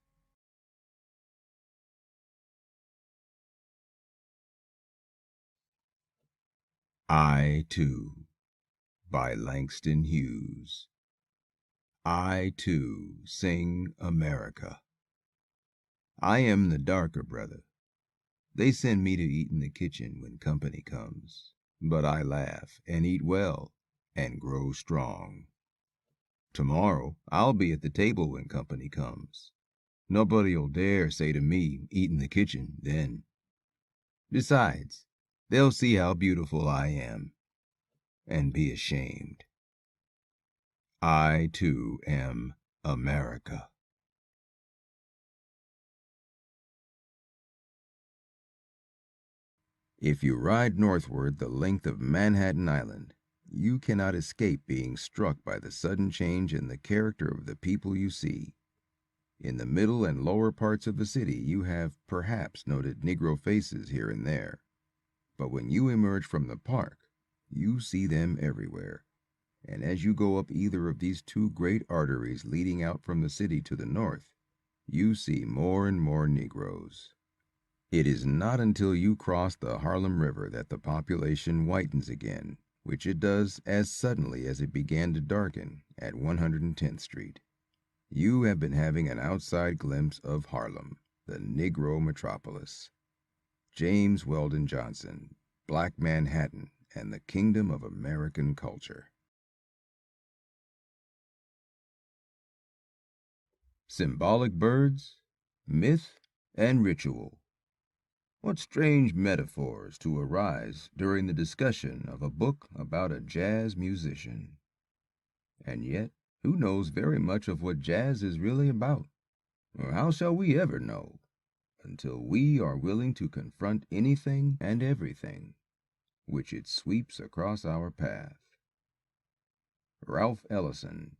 I Too, by Langston Hughes. I, too, sing America. I am the darker brother. They send me to eat in the kitchen when company comes, but I laugh and eat well and grow strong. Tomorrow I'll be at the table when company comes. Nobody'll dare say to me, eat in the kitchen, then. Besides, they'll see how beautiful I am and be ashamed. I, too, am America. If you ride northward the length of Manhattan Island, you cannot escape being struck by the sudden change in the character of the people you see. In the middle and lower parts of the city, you have perhaps noted Negro faces here and there. But when you emerge from the park, you see them everywhere. And as you go up either of these two great arteries leading out from the city to the north, you see more and more Negroes. It is not until you cross the Harlem River that the population whitens again, which it does as suddenly as it began to darken at 110th Street. You have been having an outside glimpse of Harlem, the Negro metropolis. James Weldon Johnson, Black Manhattan and the Kingdom of American Culture. Symbolic birds, myth, and ritual. What strange metaphors to arise during the discussion of a book about a jazz musician. And yet, who knows very much of what jazz is really about? Or how shall we ever know, until we are willing to confront anything and everything which it sweeps across our path? Ralph Ellison.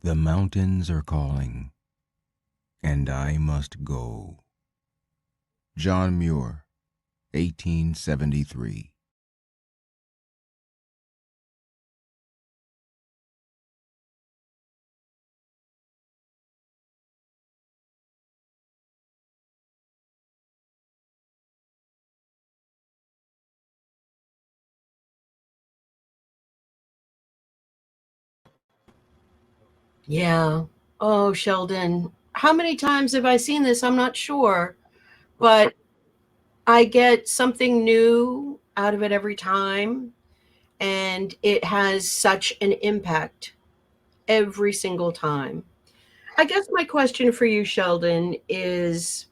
The mountains are calling, and I must go. John Muir, 1873. Yeah. Oh, Sheldon, how many times have I seen this? I'm not sure, but I get something new out of it every time, and it has such an impact every single time. I guess my question for you, Sheldon, is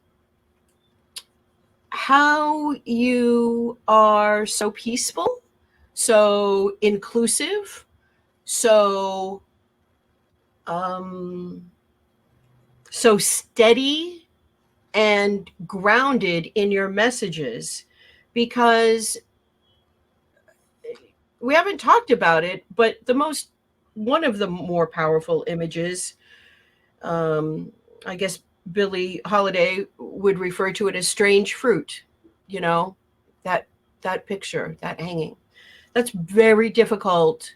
how you are so peaceful, so inclusive, so um, so steady and grounded in your messages, because we haven't talked about it, but one of the more powerful images, um, I guess Billie Holiday would refer to it as strange fruit, you know, that that picture, that hanging. That's very difficult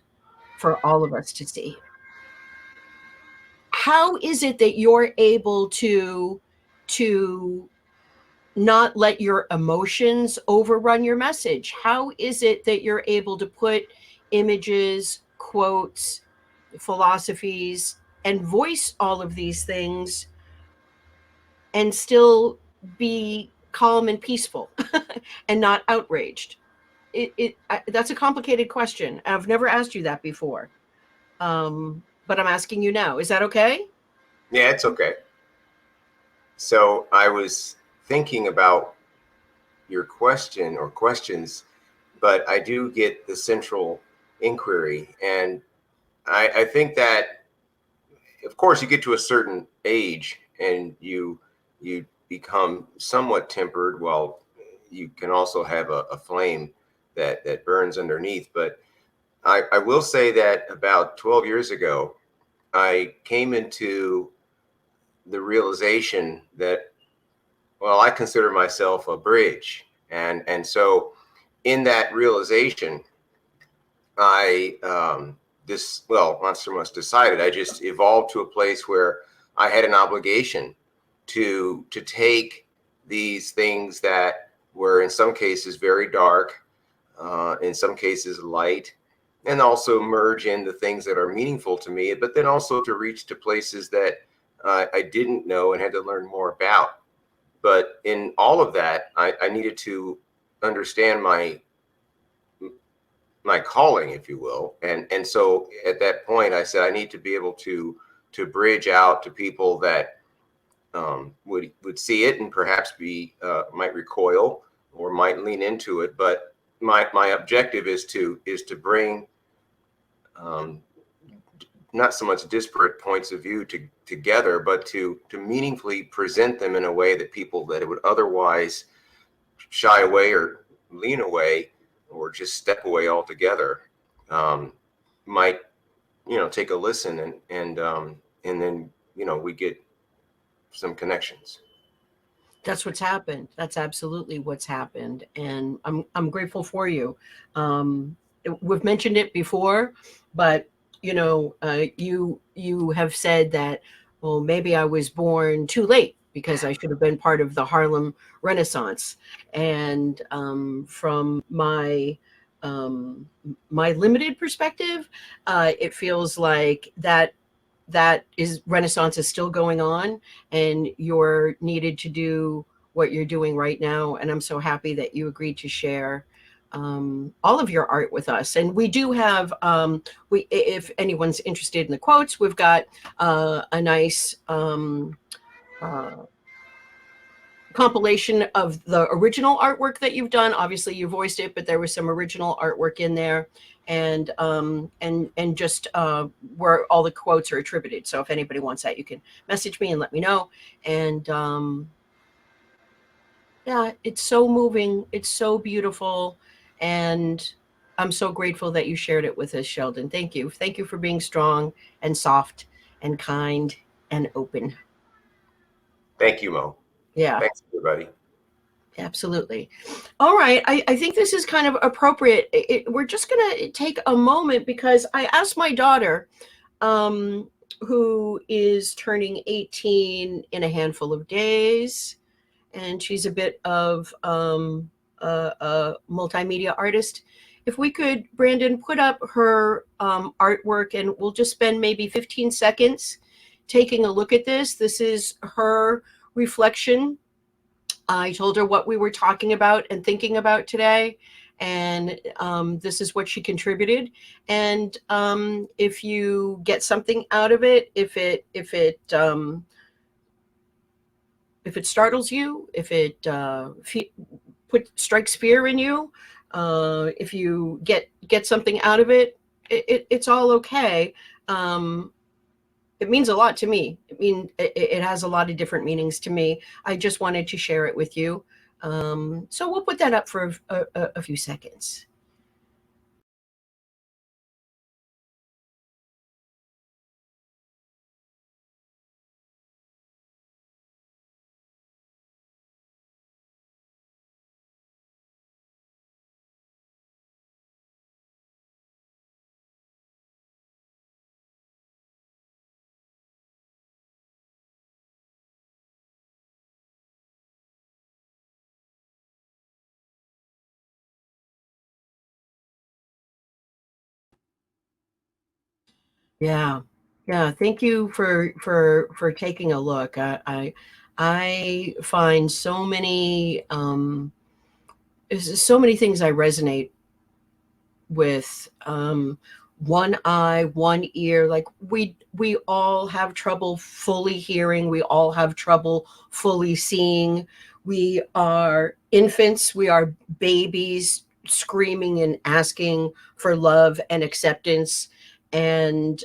for all of us to see. How is it that you're able to not let your emotions overrun your message? How is it that you're able to put images, quotes, philosophies, and voice all of these things and still be calm and peaceful and not outraged? That's a complicated question. I've never asked you that before, but I'm asking you now. Is that okay? Yeah, it's okay. So I was thinking about your question or questions, but I do get the central inquiry. And I think that, of course, you get to a certain age and you become somewhat tempered, while you can also have a flame that burns underneath. But I will say that about 12 years ago, I came into the realization that, well, I consider myself a bridge. And so in that realization, I not so much decided, I just evolved to a place where I had an obligation to take these things that were in some cases very dark, in some cases light, and also merge in the things that are meaningful to me, but then also to reach to places that I didn't know and had to learn more about. But in all of that, I needed to understand my calling, if you will. And so at that point, I said I need to be able to bridge out to people that would see it and perhaps be might recoil or might lean into it. But my objective is to bring not so much disparate points of view together, but to meaningfully present them in a way that people that would otherwise shy away or lean away or just step away altogether might take a listen, and then we get some connections. That's what's happened. That's absolutely what's happened, and I'm grateful for you. We've mentioned it before, but you have said that, well, maybe I was born too late because I should have been part of the Harlem Renaissance, and from my limited perspective, it feels like that is Renaissance is still going on, and you're needed to do what you're doing right now. And I'm so happy that you agreed to share all of your art with us. And we do have, if anyone's interested in the quotes, we've got a nice compilation of the original artwork that you've done. Obviously, you voiced it, but there was some original artwork in there, and just where all the quotes are attributed. So if anybody wants that, you can message me and let me know. And yeah, it's so moving. It's so beautiful, and I'm so grateful that you shared it with us, Sheldon. Thank you. Thank you for being strong and soft and kind and open. Thank you, Mo. Yeah. Thanks, everybody. Absolutely. All right. I think this is kind of appropriate. We're just going to take a moment because I asked my daughter, who is turning 18 in a handful of days, and she's a bit of a multimedia artist. if we could, Brandon, put up her artwork, and we'll just spend maybe 15 seconds taking a look at this. This is her reflection. I told her what we were talking about and thinking about today, and this is what she contributed. And if you get something out of it, if it startles you, if it strikes fear in you, if you get something out of it, it's all okay. It means a lot to me. It has a lot of different meanings to me. I just wanted to share it with you. So we'll put that up for a few seconds. Yeah. Thank you for taking a look. I find so many things I resonate with. One eye, one ear. Like we all have trouble fully hearing. We all have trouble fully seeing. We are infants. We are babies screaming and asking for love and acceptance. And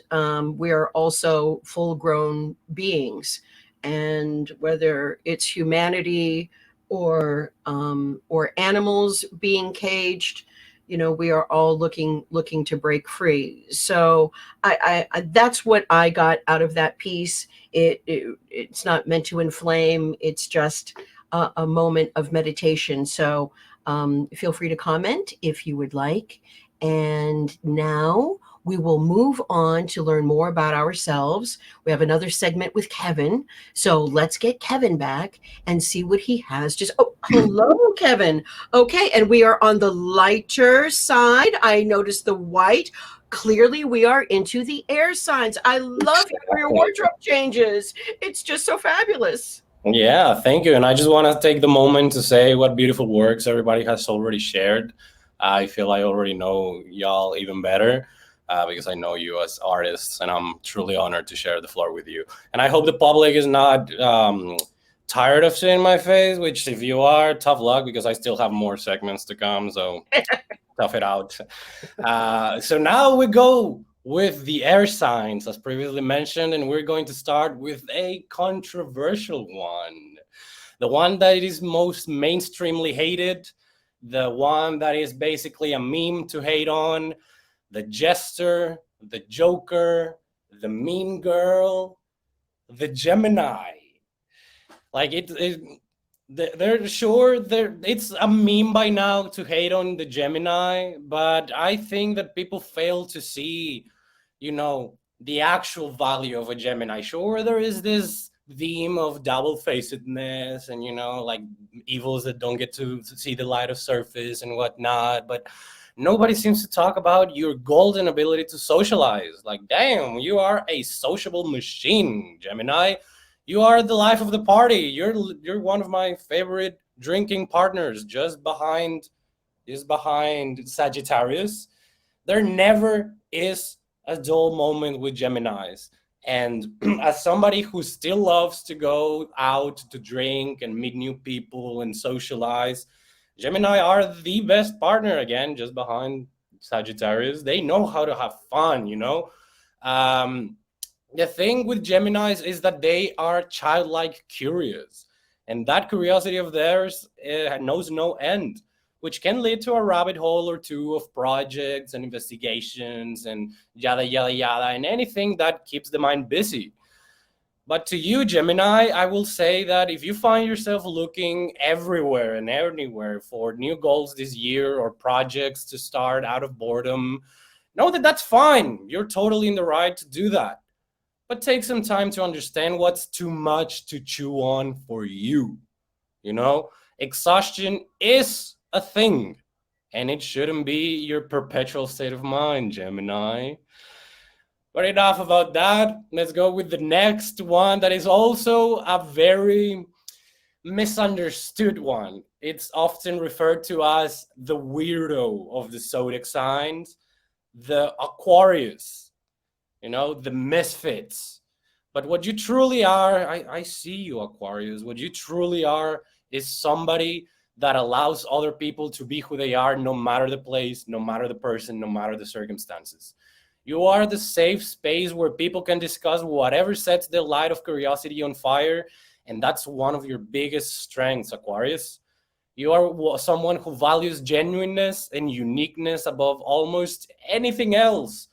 we are also full-grown beings. And whether it's humanity or animals being caged, we are all looking to break free. So I that's what I got out of that piece. It's not meant to inflame. It's just a moment of meditation. So feel free to comment if you would like. And now we will move on to learn more about ourselves. We have another segment with Kevin. So let's get Kevin back and see what he has. Hello, Kevin. Okay, and we are on the lighter side. I noticed the white. Clearly, we are into the air signs. I love your wardrobe changes. It's just so fabulous. Yeah, thank you. And I just want to take the moment to say what beautiful works everybody has already shared. I feel I already know y'all even better. Because I know you as artists, and I'm truly honored to share the floor with you. And I hope the public is not tired of seeing my face, which if you are, tough luck, because I still have more segments to come, so tough it out. So now we go with the air signs, as previously mentioned, and we're going to start with a controversial one. The one that is most mainstreamly hated, the one that is basically a meme to hate on, the jester, the joker, the mean girl, the Gemini. Like they're sure it's a meme by now to hate on the Gemini, but I think that people fail to see, the actual value of a Gemini. Sure, there is this theme of double-facedness and, like evils that don't get to see the light of surface and whatnot, but nobody seems to talk about your golden ability to socialize. Like, damn, you are a sociable machine, Gemini. You are the life of the party. You're one of my favorite drinking partners, just behind Sagittarius. There never is a dull moment with Geminis. And as somebody who still loves to go out to drink and meet new people and socialize, Gemini are the best partner, again, just behind Sagittarius. They know how to have fun, The thing with Geminis is that they are childlike curious. And that curiosity of theirs knows no end, which can lead to a rabbit hole or two of projects and investigations and yada, yada, yada, and anything that keeps the mind busy. But to you, Gemini, I will say that if you find yourself looking everywhere and anywhere for new goals this year or projects to start out of boredom, know that that's fine. You're totally in the right to do that. But take some time to understand what's too much to chew on for you. Exhaustion is a thing. And it shouldn't be your perpetual state of mind, Gemini. But enough about that. Let's go with the next one that is also a very misunderstood one. It's often referred to as the weirdo of the zodiac signs, the Aquarius, the misfits. But what you truly are, I see you, Aquarius. What you truly are is somebody that allows other people to be who they are, no matter the place, no matter the person, no matter the circumstances. You are the safe space where people can discuss whatever sets their light of curiosity on fire. And that's one of your biggest strengths, Aquarius. You are someone who values genuineness and uniqueness above almost anything else.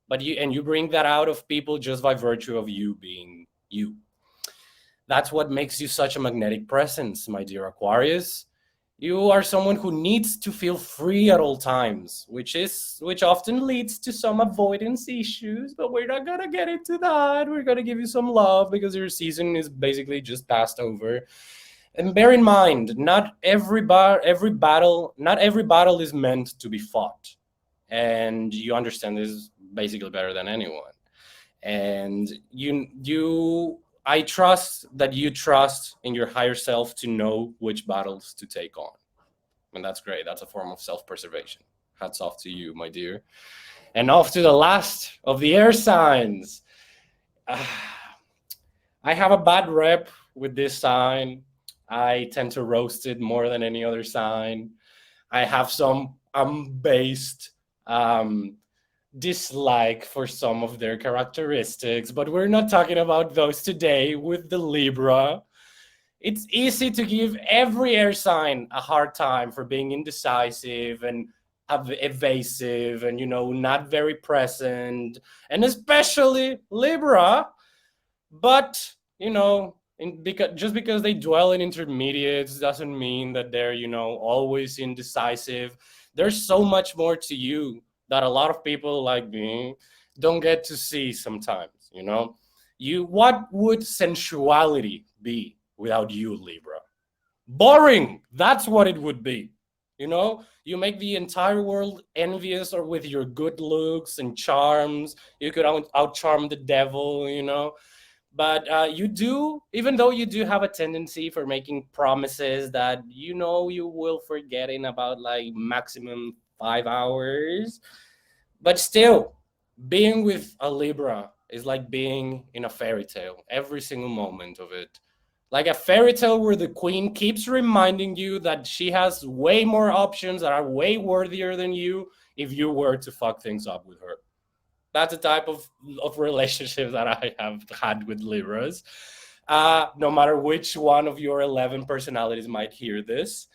But you bring that out of people just by virtue of you being you. That's what makes you such a magnetic presence, my dear Aquarius. You are someone who needs to feel free at all times, which often leads to some avoidance issues, but we're not gonna get into that. We're gonna give you some love because your season is basically just passed over. And bear in mind, not every battle is meant to be fought. And you understand this basically better than anyone. And I trust that you trust in your higher self to know which battles to take on. And that's great. That's a form of self-preservation. Hats off to you, my dear. And off to the last of the air signs. I have a bad rep with this sign. I tend to roast it more than any other sign. I have some unbased dislike for some of their characteristics, but we're not talking about those today with the Libra. It's easy to give every air sign a hard time for being indecisive and evasive and, not very present, and especially Libra. But, just because they dwell in intermediates doesn't mean that they're, always indecisive. There's so much more to you that a lot of people like me don't get to see sometimes, What would sensuality be without you, Libra? Boring. That's what it would be. You make the entire world envious or with your good looks and charms. You could out-charm the devil, But even though you do have a tendency for making promises that you will forget in about like maximum 5 hours, but still, being with a Libra is like being in a fairy tale, every single moment of it. Like a fairy tale where the queen keeps reminding you that she has way more options that are way worthier than you if you were to fuck things up with her. That's the type of relationship that I have had with Libras. No matter which one of your 11 personalities might hear this.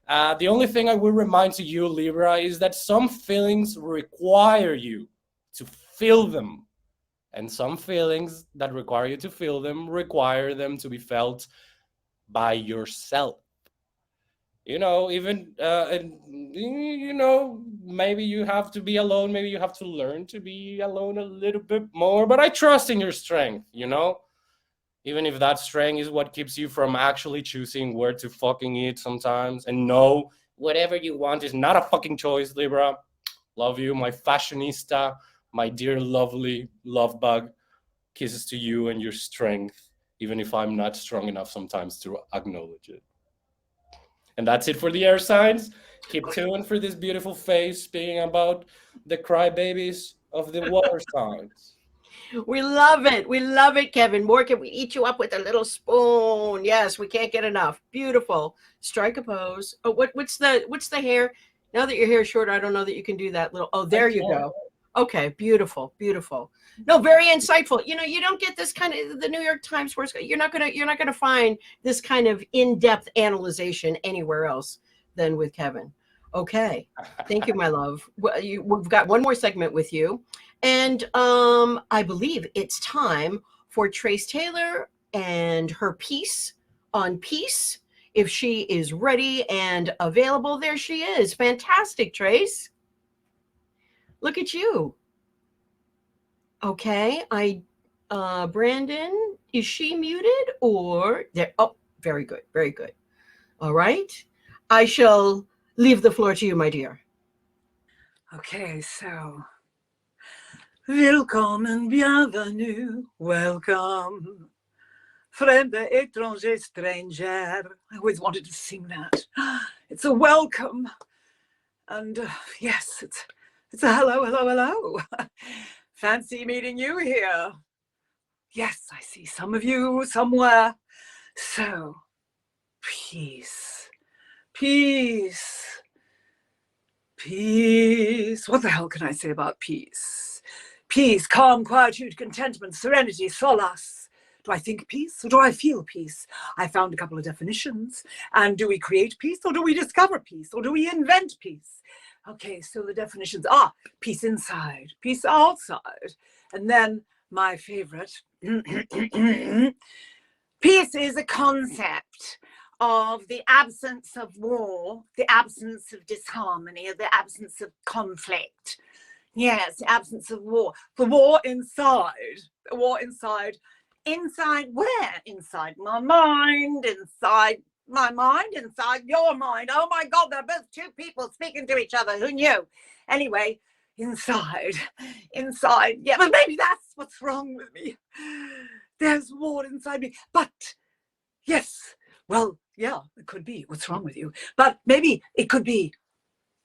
The only thing I will remind to you, Libra, is that some feelings require you to feel them. And some feelings that require you to feel them require them to be felt by yourself. Maybe you have to be alone. Maybe you have to learn to be alone a little bit more. But I trust in your strength, even if that strength is what keeps you from actually choosing where to fucking eat sometimes. And no, whatever you want is not a fucking choice, Libra. Love you, my fashionista, my dear lovely love bug. Kisses to you and your strength, even if I'm not strong enough sometimes to acknowledge it. And that's it for the air signs. Keep tuned for this beautiful phase being about the crybabies of the water signs. We love it. We love it, Kevin. More can we eat you up with a little spoon? Yes, we can't get enough. Beautiful. Strike a pose. Oh, what's the hair? Now that your hair is short, I don't know that you can do that little. Oh, there you go. Okay, beautiful, beautiful. No, very insightful. You don't get this kind of the New York Times where you're not gonna find this kind of in-depth analyzation anywhere else than with Kevin. Okay, thank you, my love. We've got one more segment with you, and I believe it's time for Trace Taylor and her piece on peace. If she is ready and available, there she is. Fantastic, Trace. Look at you. Okay, Brandon, is she muted or there? Oh, very good, very good. All right, I shall leave the floor to you, my dear. Okay, so willkommen, bienvenue, welcome. Fremde, étranger, stranger. I always wanted to sing that. It's a welcome. And yes, it's a hello, hello, hello. Fancy meeting you here. Yes, I see some of you somewhere. So, peace, peace, peace. What the hell can I say about peace? Peace, calm, quietude, contentment, serenity, solace. Do I think peace or do I feel peace? I found a couple of definitions. And do we create peace or do we discover peace or do we invent peace? Okay, so the definitions are peace inside, peace outside. And then my favorite, peace is a concept of the absence of war, the absence of disharmony, the absence of conflict. Yes, the absence of war. The war inside. The war inside. Inside where? Inside my mind, inside my mind, inside your mind. Oh my God, they're both two people speaking to each other. Who knew? Anyway, inside. Yeah, but maybe that's what's wrong with me. There's war inside me. But yes, well, yeah, it could be. What's wrong with you? But maybe it could be.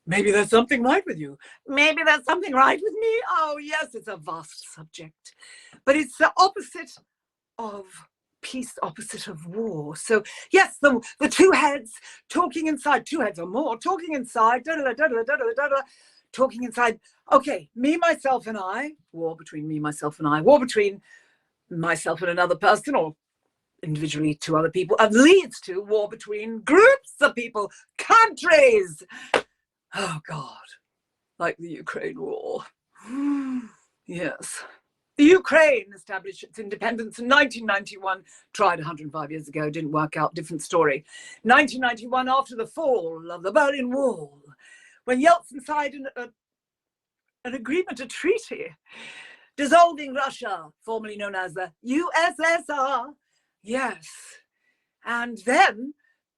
Maybe there's something right with you. Maybe there's something right with me. Oh, yes, it's a vast subject. But it's the opposite of peace, opposite of war. So, yes, the two heads talking inside, two heads or more, talking inside, talking inside. Okay, me, myself, and I, war between me, myself, and I, war between myself and another person, or individually two other people, and leads to war between groups of people, countries. Oh God, like the Ukraine war. Yes. The Ukraine established its independence in 1991, tried 105 years ago, didn't work out, different story. 1991, after the fall of the Berlin Wall, when Yeltsin signed an agreement, a treaty, dissolving Russia, formerly known as the USSR. Yes. And then,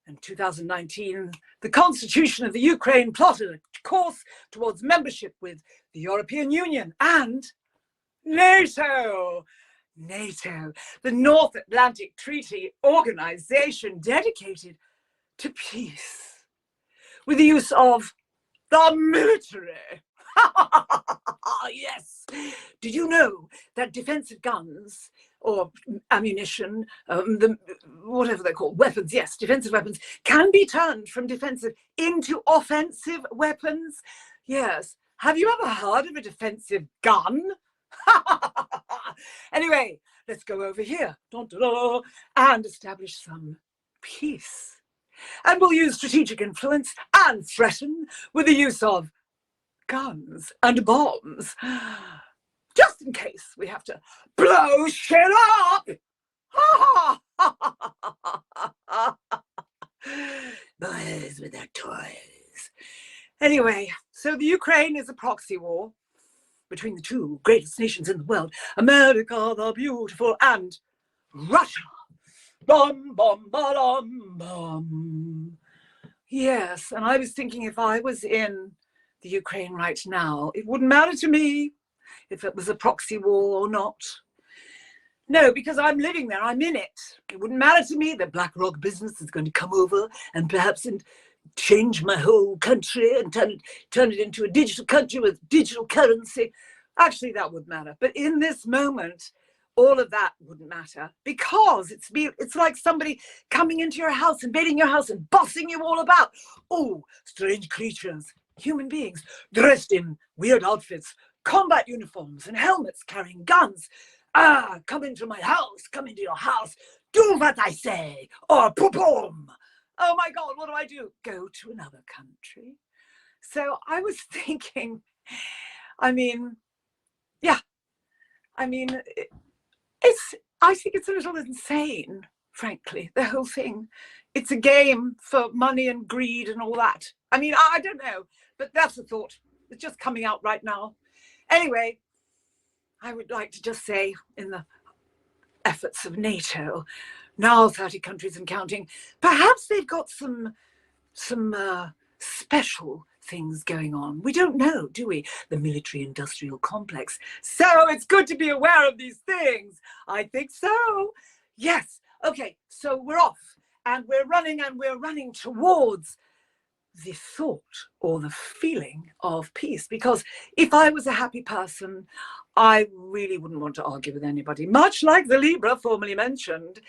in 2019, the constitution of the Ukraine plotted a course towards membership with the European Union and NATO, the North Atlantic Treaty Organization dedicated to peace, with the use of the military. Yes. Did you know that defensive guns or ammunition, whatever they're called, weapons, yes, defensive weapons, can be turned from defensive into offensive weapons? Yes. Have you ever heard of a defensive gun? Anyway, let's go over here and establish some peace. And we'll use strategic influence and threaten with the use of guns and bombs, just in case we have to blow shit up. Boys with their toys. Anyway, so the Ukraine is a proxy war between the two greatest nations in the world, America the beautiful and Russia. Bum, bum, ba-dum, bum. Yes, and I was thinking if I was in the Ukraine right now, it wouldn't matter to me if it was a proxy war or not. No, because I'm living there, I'm in it. It wouldn't matter to me that BlackRock business is going to come over and perhaps change my whole country and turn it into a digital country with digital currency. Actually, that would matter. But in this moment, all of that wouldn't matter, because it's like somebody coming into your house, invading your house and bossing you all about. Oh, strange creatures, human beings, dressed in weird outfits, combat uniforms and helmets, carrying guns. Ah, come into my house, come into your house, do what I say, or boom. Oh my God, what do? Go to another country. So I was thinking, I think it's a little insane, frankly, the whole thing. It's a game for money and greed and all that. I mean, I don't know, but that's a thought. It's just coming out right now. Anyway, I would like to just say, in the efforts of NATO, now 30 countries and counting, perhaps they've got some special things going on. We don't know, do we? The military-industrial complex. So it's good to be aware of these things. I think so. Yes. Okay, so we're off and we're running towards the thought or the feeling of peace. Because if I was a happy person, I really wouldn't want to argue with anybody. Much like the Libra formerly mentioned,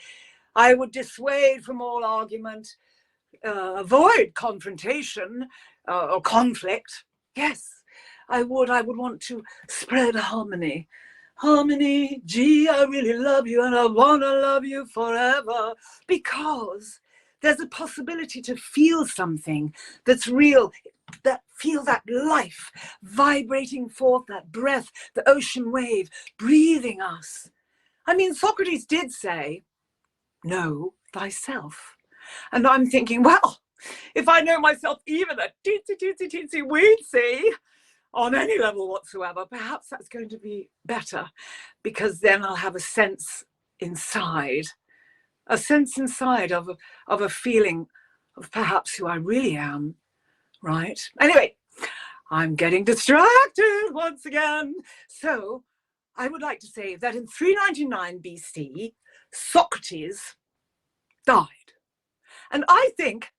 I would dissuade from all argument, avoid confrontation or conflict. Yes, I would want to spread harmony. Harmony, gee, I really love you and I want to love you forever, because there's a possibility to feel something that's real, that feel that life vibrating forth, that breath, the ocean wave breathing us. I mean, Socrates did say, know thyself. And I'm thinking, well, if I know myself even a teensy weensy on any level whatsoever, perhaps that's going to be better, because then I'll have a sense inside of a feeling of perhaps who I really am, right? Anyway, I'm getting distracted once again. So I would like to say that in 399 BC, Socrates died. And I think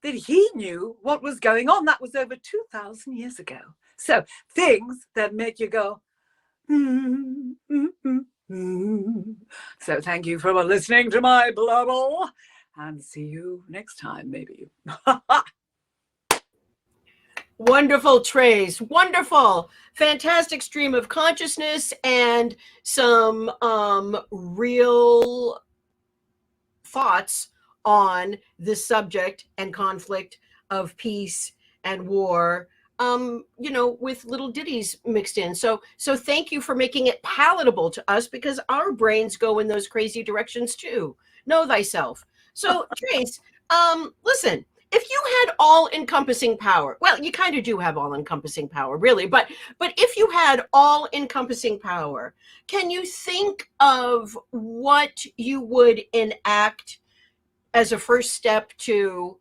that he knew what was going on. That was over 2,000 years ago. So things that make you go, So thank you for listening to my blubble, and see you next time, maybe. Wonderful, Trace. Wonderful. Fantastic stream of consciousness and some real thoughts on the subject and conflict of peace and war, you know, with little ditties mixed in. So thank you for making it palatable to us, because our brains go in those crazy directions too. Know thyself. So Trace, listen, if you had all-encompassing power, well, you kind of do have all-encompassing power, really, but if you had all-encompassing power, can you think of what you would enact as a first step to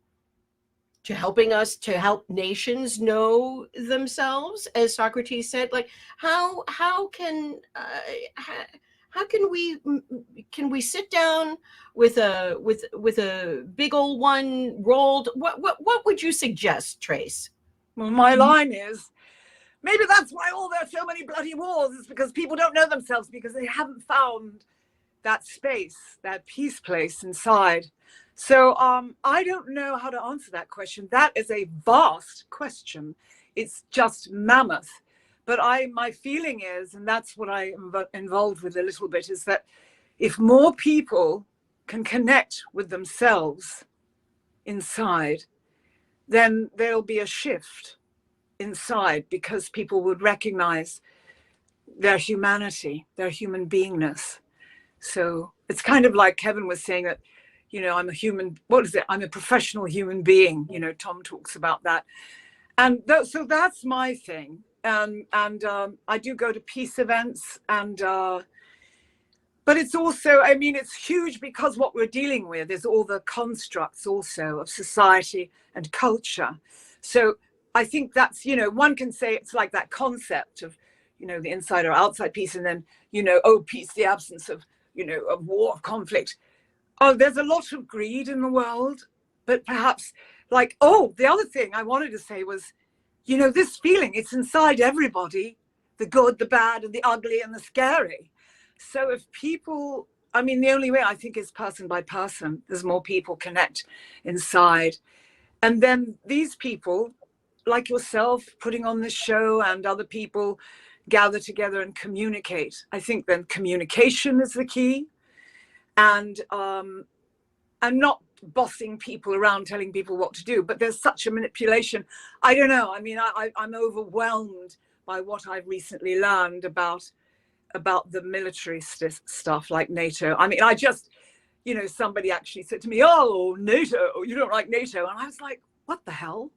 helping us, to help nations know themselves, as Socrates said? Like, how can we sit down with a big old one rolled? What would you suggest, Trace? Well, my line is, maybe that's why there are so many bloody wars, is because people don't know themselves, because they haven't found that space, that peace place inside. So I don't know how to answer that question. That is a vast question. It's just mammoth. But my feeling is, and that's what I am involved with a little bit, is that if more people can connect with themselves inside, then there'll be a shift inside, because people would recognize their humanity, their human beingness. So it's kind of like Kevin was saying that, you know, I'm a professional human being. You know, Tom talks about that. And so that's my thing. And I do go to peace events, but it's also, I mean, it's huge, because what we're dealing with is all the constructs also of society and culture. So I think that's, you know, one can say it's like that concept of, you know, the inside or outside peace, and then, you know, oh, peace, the absence of, you know, of war, of conflict. Oh, there's a lot of greed in the world, but perhaps like, oh, the other thing I wanted to say was, you know, this feeling, it's inside everybody, the good, the bad, and the ugly, and the scary. So if people, I mean, the only way I think is person by person, as more people connect inside. And then these people, like yourself, putting on this show, and other people gather together and communicate. I think then communication is the key. And not bossing people around, telling people what to do, but there's such a manipulation. I don't know. I mean, I'm overwhelmed by what I've recently learned about the military stuff, like NATO. I mean, I just, you know, somebody actually said to me, oh, NATO, you don't like NATO. And I was like, what the hell?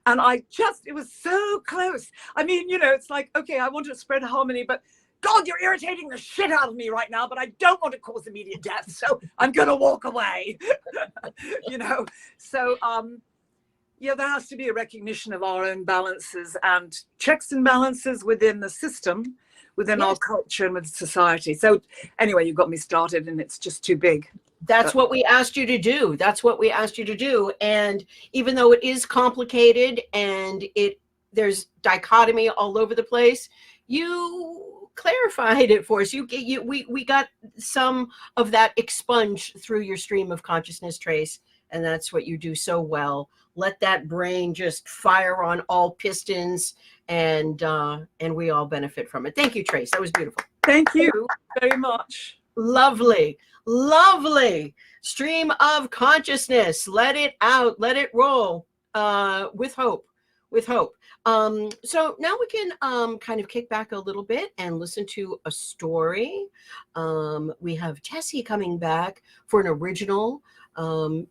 And it was so close. I mean, you know, it's like, okay, I want to spread harmony, but God, you're irritating the shit out of me right now, but I don't want to cause immediate death, so I'm going to walk away, you know? So, yeah, there has to be a recognition of our own balances and checks and balances within the system, within our culture and with society. So anyway, you got me started and it's just too big. That's what we asked you to do. That's what we asked you to do. And even though it is complicated and there's dichotomy all over the place, you clarified it for us. We got some of that expunged through your stream of consciousness, Trace, and that's what you do so well. Let that brain just fire on all pistons, and we all benefit from it. Thank you, Trace. That was beautiful. Thank you very much. Lovely, lovely stream of consciousness. Let it out, let it roll, with hope, with hope. So now we can kind of kick back a little bit and listen to a story. We have Tessie coming back for an original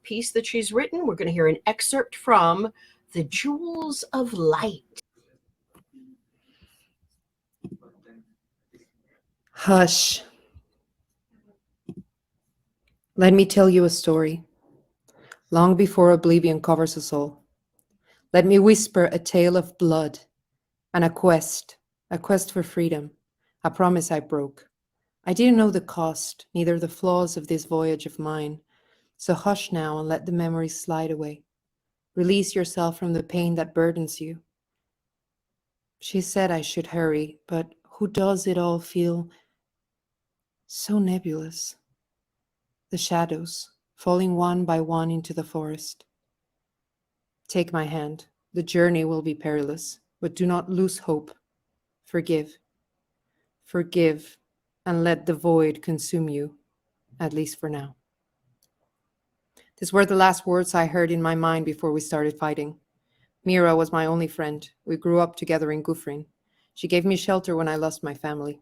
piece that she's written. We're going to hear an excerpt from The Jewels of Light. Hush. Let me tell you a story. Long before oblivion covers us all, let me whisper a tale of blood and a quest for freedom, a promise I broke. I didn't know the cost, neither the flaws of this voyage of mine. So hush now and let the memories slide away. Release yourself from the pain that burdens you. She said I should hurry, but who does it all feel so nebulous? The shadows falling one by one into the forest. Take my hand. The journey will be perilous, but do not lose hope. Forgive. Forgive, and let the void consume you, at least for now. These were the last words I heard in my mind before we started fighting. Mira was my only friend. We grew up together in Gufrin. She gave me shelter when I lost my family.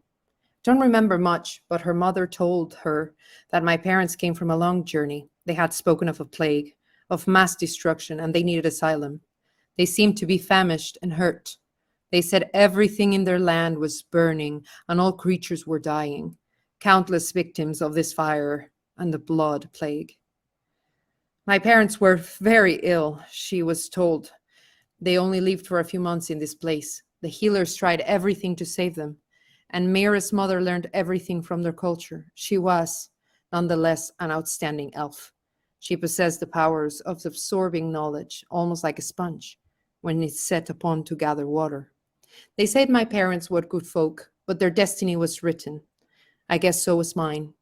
Don't remember much, but her mother told her that my parents came from a long journey. They had spoken of a plague, of mass destruction, and they needed asylum. They seemed to be famished and hurt. They said everything in their land was burning and all creatures were dying, countless victims of this fire and the blood plague. My parents were very ill, she was told. They only lived for a few months in this place. The healers tried everything to save them, and Mira's mother learned everything from their culture. She was, nonetheless, an outstanding elf. She possessed the powers of absorbing knowledge, almost like a sponge, when it's set upon to gather water. They said my parents were good folk, but their destiny was written. I guess so was mine.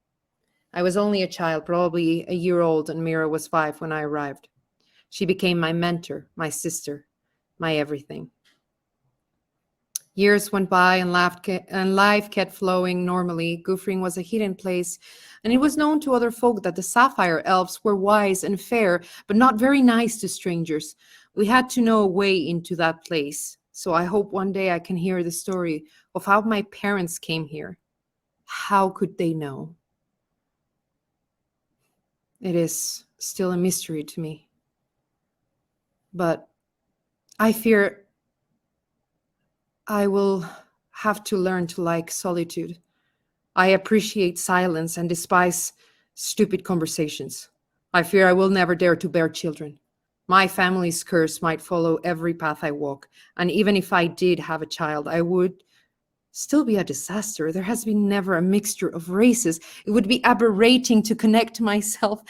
I was only a child, probably a year old, and Mira was 5 when I arrived. She became my mentor, my sister, my everything. Years went by and life kept flowing normally. Gufrin was a hidden place, and it was known to other folk that the Sapphire Elves were wise and fair, but not very nice to strangers. We had to know a way into that place, so I hope one day I can hear the story of how my parents came here. How could they know? It is still a mystery to me. But I fear I will have to learn to like solitude. I appreciate silence and despise stupid conversations. I fear I will never dare to bear children. My family's curse might follow every path I walk, and even if I did have a child, I would still be a disaster. There has been never a mixture of races. It would be aberrating to connect myself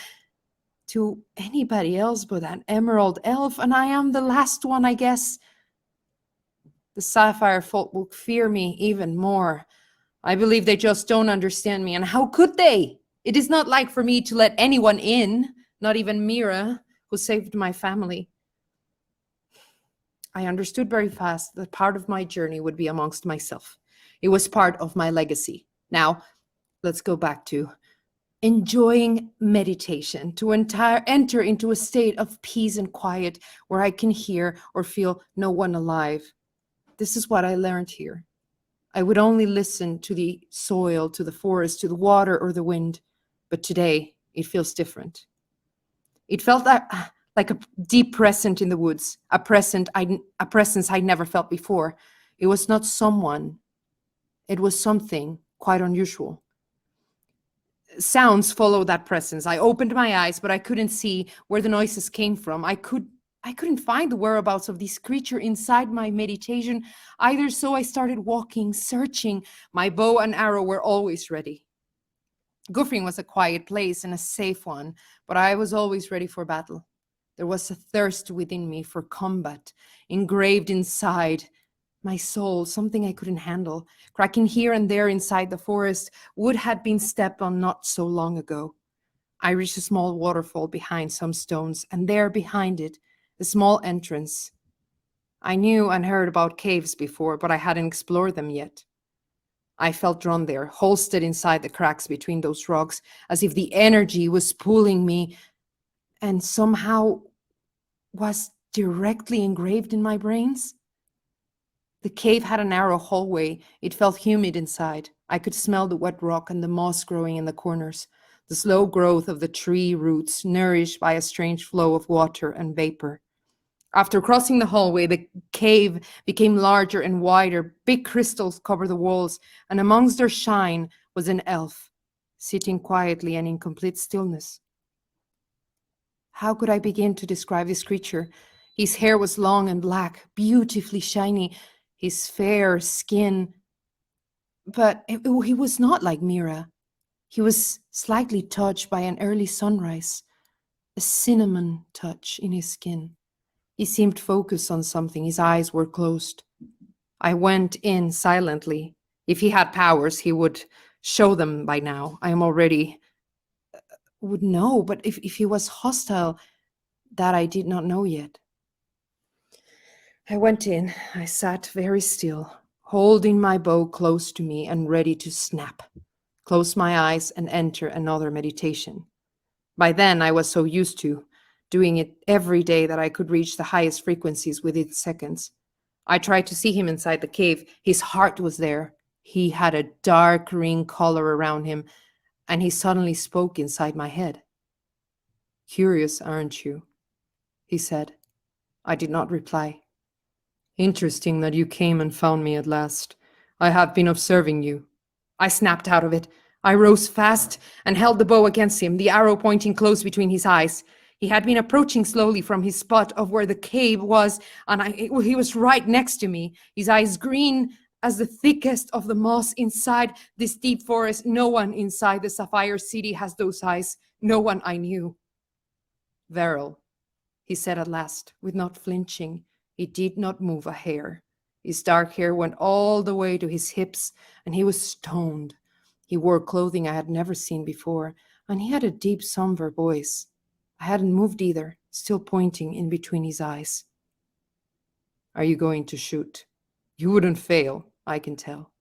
to anybody else but an emerald elf, and I am the last one, I guess. The Sapphire folk will fear me even more. I believe they just don't understand me, and how could they? It is not like for me to let anyone in, not even Mira, who saved my family. I understood very fast that part of my journey would be amongst myself. It was part of my legacy. Now, let's go back to enjoying meditation, to enter into a state of peace and quiet where I can hear or feel no one alive. This is what I learned here. I would only listen to the soil, to the forest, to the water or the wind. But today, it feels different. It felt like a deep presence in the woods, a presence I'd never felt before. It was not someone. It was something quite unusual. Sounds followed that presence. I opened my eyes, but I couldn't see where the noises came from. I could I couldn't find the whereabouts of this creature inside my meditation either, so I started walking, searching. My bow and arrow were always ready. Gufrin was a quiet place and a safe one, but I was always ready for battle. There was a thirst within me for combat, engraved inside my soul, something I couldn't handle, cracking here and there inside the forest. Wood had been stepped on not so long ago. I reached a small waterfall behind some stones, and there behind it, a small entrance. I knew and heard about caves before, but I hadn't explored them yet. I felt drawn there, holstered inside the cracks between those rocks, as if the energy was pulling me and somehow was directly engraved in my brains. The cave had a narrow hallway. It felt humid inside. I could smell the wet rock and the moss growing in the corners, the slow growth of the tree roots nourished by a strange flow of water and vapor. After crossing the hallway, the cave became larger and wider. Big crystals covered the walls, and amongst their shine was an elf, sitting quietly and in complete stillness. How could I begin to describe this creature? His hair was long and black, beautifully shiny, his fair skin. But he was not like Mira. He was slightly touched by an early sunrise, a cinnamon touch in his skin. He seemed focused on something. His eyes were closed. I went in silently. If he had powers, he would show them by now. I am already would know, but if he was hostile, that I did not know yet. I went in. I sat very still, holding my bow close to me and ready to snap, close my eyes and enter another meditation. By then, I was so used to doing it every day that I could reach the highest frequencies within seconds. I tried to see him inside the cave. His heart was there. He had a dark green color around him, and he suddenly spoke inside my head. "Curious, aren't you?" he said. I did not reply. "Interesting that you came and found me at last. I have been observing you." I snapped out of it. I rose fast and held the bow against him, the arrow pointing close between his eyes. He had been approaching slowly from his spot of where the cave was, and he was right next to me, his eyes green as the thickest of the moss inside this deep forest. No one inside the Sapphire City has those eyes. No one I knew. "Veril," he said at last, with not flinching. He did not move a hair. His dark hair went all the way to his hips, and he was stoned. He wore clothing I had never seen before, and he had a deep, somber voice. I hadn't moved either, still pointing in between his eyes. "Are you going to shoot? You wouldn't fail, I can tell."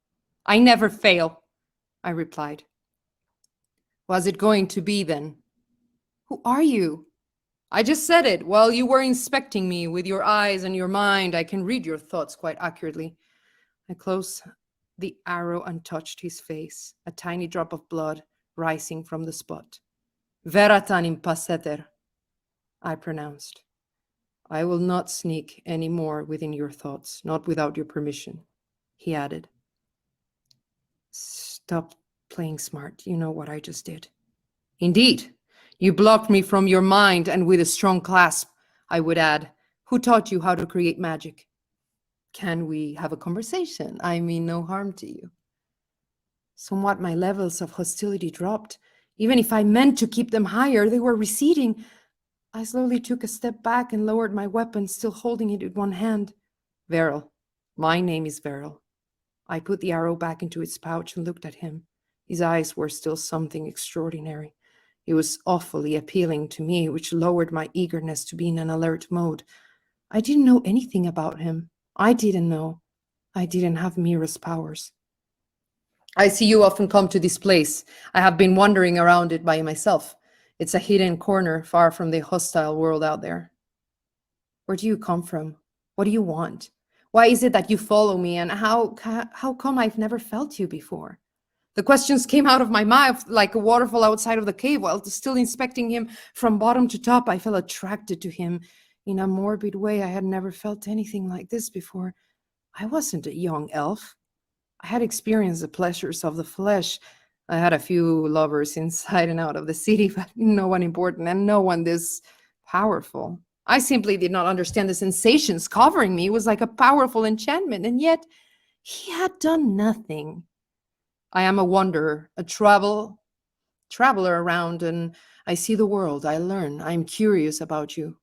"I never fail," I replied. "Was it going to be then?" "Who are you?" "I just said it while you were inspecting me with your eyes and your mind. I can read your thoughts quite accurately." I closed the arrow and touched his face, a tiny drop of blood rising from the spot. "Veratan impaseter," I pronounced. "I will not sneak any more within your thoughts, not without your permission," he added. "Stop playing smart. You know what I just did." "Indeed. You blocked me from your mind, and with a strong clasp," I would add. "Who taught you how to create magic?" "Can we have a conversation? I mean no harm to you." Somewhat my levels of hostility dropped. Even if I meant to keep them higher, they were receding. I slowly took a step back and lowered my weapon, still holding it with one hand. "Veril. My name is Veril." I put the arrow back into its pouch and looked at him. His eyes were still something extraordinary. He was awfully appealing to me, which lowered my eagerness to be in an alert mode. I didn't know anything about him. I didn't know. I didn't have Mira's powers. "I see you often come to this place. I have been wandering around it by myself. It's a hidden corner far from the hostile world out there." "Where do you come from? What do you want? Why is it that you follow me, and how come I've never felt you before?" The questions came out of my mouth like a waterfall outside of the cave. While still inspecting him from bottom to top, I felt attracted to him. In a morbid way, I had never felt anything like this before. I wasn't a young elf. I had experienced the pleasures of the flesh. I had a few lovers inside and out of the city, but no one important and no one this powerful. I simply did not understand the sensations covering me. It was like a powerful enchantment, and yet he had done nothing. I am a wanderer, a traveler around, and I see the world. I learn. I'm curious about you.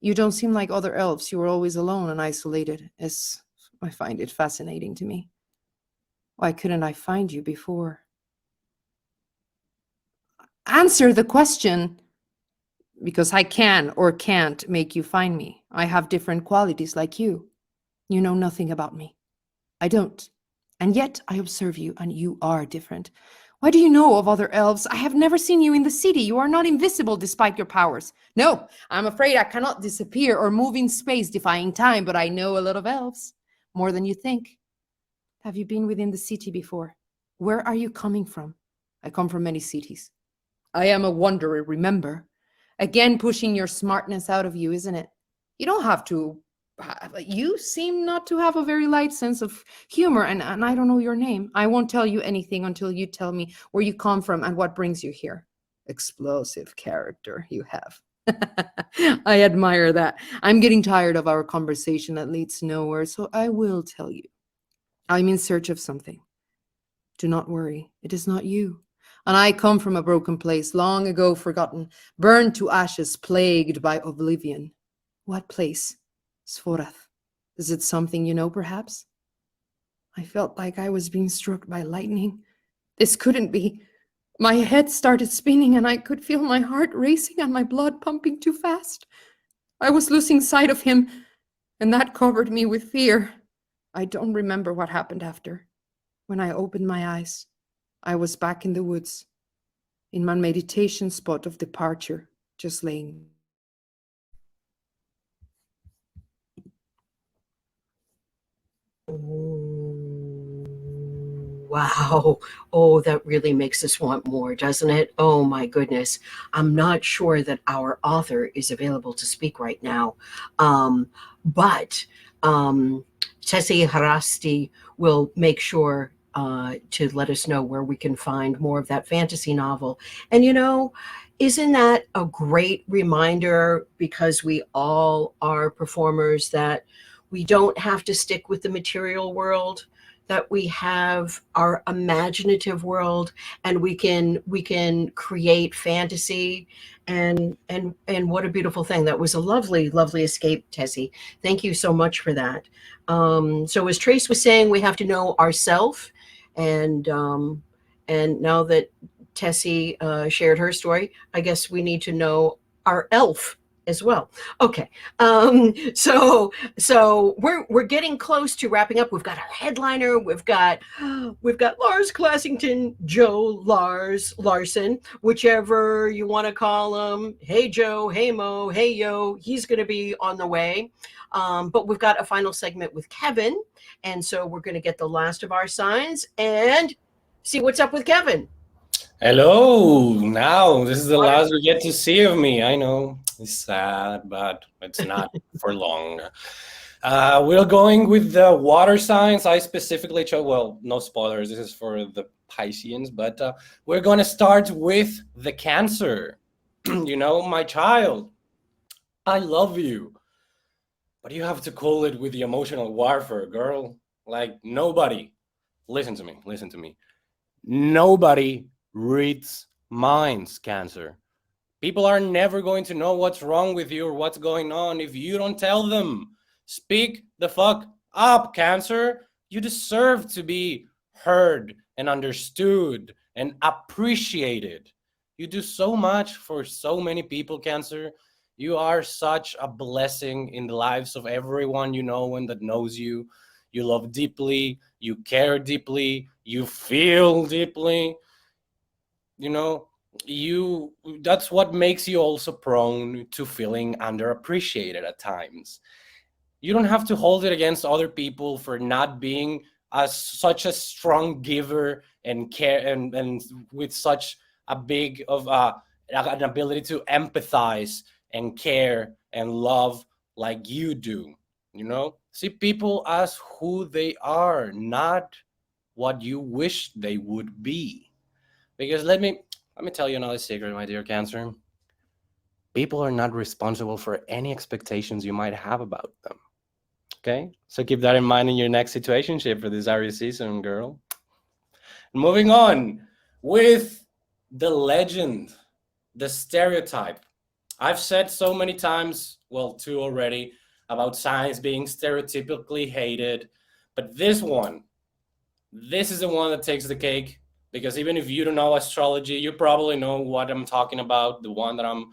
You don't seem like other elves. You are always alone and isolated. I find it fascinating to me. Why couldn't I find you before? Answer the question. Because I can or can't make you find me. I have different qualities like you. You know nothing about me. I don't. And yet I observe you, and you are different. Why do you know of other elves? I have never seen you in the city. You are not invisible despite your powers. No, I'm afraid I cannot disappear or move in space, defying time, but I know a lot of elves. More than you think. Have you been within the city before? Where are you coming from? I come from many cities. I am a wanderer, remember? Again, pushing your smartness out of you, isn't it? You don't have to. You seem not to have a very light sense of humor, and I don't know your name. I won't tell you anything until you tell me where you come from and what brings you here. Explosive character you have. I admire that. I'm getting tired of our conversation that leads nowhere, so I will tell you. I'm in search of something. Do not worry, it is not you. And I come from a broken place, long ago forgotten, burned to ashes, plagued by oblivion. What place? Sforath. Is it something you know, perhaps? I felt like I was being struck by lightning. This couldn't be. My head started spinning, and I could feel my heart racing and my blood pumping too fast. I was losing sight of him, and that covered me with fear. I don't remember what happened after. When I opened my eyes, I was back in the woods, in my meditation spot of departure, just laying. Wow. Oh, that really makes us want more, doesn't it? Oh, my goodness. I'm not sure that our author is available to speak right now. But Tessie Harasti will make sure to let us know where we can find more of that fantasy novel. And, you know, isn't that a great reminder, because we all are performers, that we don't have to stick with the material world, that we have our imaginative world, and we can create fantasy, and what a beautiful thing. That was a lovely escape, Tessie. Thank you so much for that. So as Trace was saying, we have to know ourselves, and now that Tessie shared her story, I guess we need to know our elf as well. Okay. So we're getting close to wrapping up. We've got our headliner. We've got Lars Classington, Joe Larson, whichever you want to call him. Hey Joe, hey Mo, hey yo. He's going to be on the way. But we've got a final segment with Kevin, and so we're going to get the last of our signs and see what's up with Kevin. Hello. Now this is the last we get to see of me. I know it's sad, but it's not for long. We're going with the water signs. I specifically chose, well, no spoilers. This is for the Pisceans, but we're going to start with the Cancer. You know, my child, I love you, but you have to call it with the emotional warfare, girl. Like nobody, listen to me. Nobody reads minds, Cancer. People are never going to know what's wrong with you or what's going on if you don't tell them. Speak the fuck up, Cancer. You deserve to be heard and understood and appreciated. You do so much for so many people, Cancer. You are such a blessing in the lives of everyone you know and that knows you. You love deeply, you care deeply, you feel deeply. You know, that's what makes you also prone to feeling underappreciated at times. You don't have to hold it against other people for not being such a strong giver and care and with such a big of an ability to empathize and care and love like you do. You know, see people as who they are, not what you wish they would be. Because let me tell you another secret, my dear Cancer. people are not responsible for any expectations you might have about them. Okay, so keep that in mind in your next situationship for this Aries season, girl. Moving on with the legend, the stereotype. I've said so many times, well, 2 already, about signs being stereotypically hated, but this is the one that takes the cake, because even if you don't know astrology, you probably know what I'm talking about, the one that I'm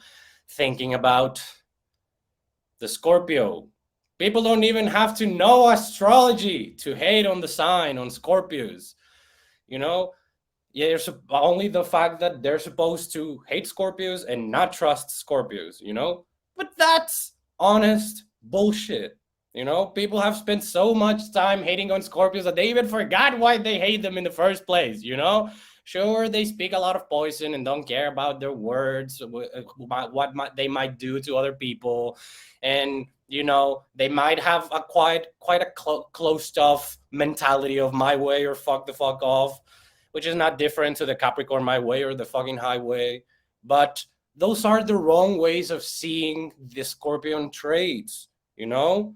thinking about, the Scorpio. People don't even have to know astrology to hate on the sign, on Scorpios. You know, yeah, only the fact that they're supposed to hate Scorpios and not trust Scorpios, you know? But that's honest bullshit. You know, people have spent so much time hating on Scorpios that they even forgot why they hate them in the first place, you know? Sure, they speak a lot of poison and don't care about their words, what they might do to other people. And, you know, they might have a quite a closed off mentality of my way or fuck the fuck off, which is not different to the Capricorn my way or the fucking highway. But those are the wrong ways of seeing the Scorpion traits, you know?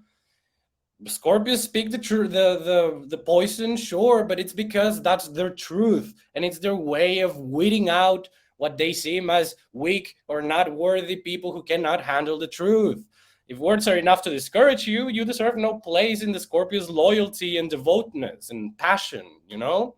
Scorpios speak the truth, the poison, sure, but it's because that's their truth, and it's their way of weeding out what they seem as weak or not worthy people who cannot handle the truth. If words are enough to discourage you, you deserve no place in the Scorpio's loyalty and devoutness and passion, you know?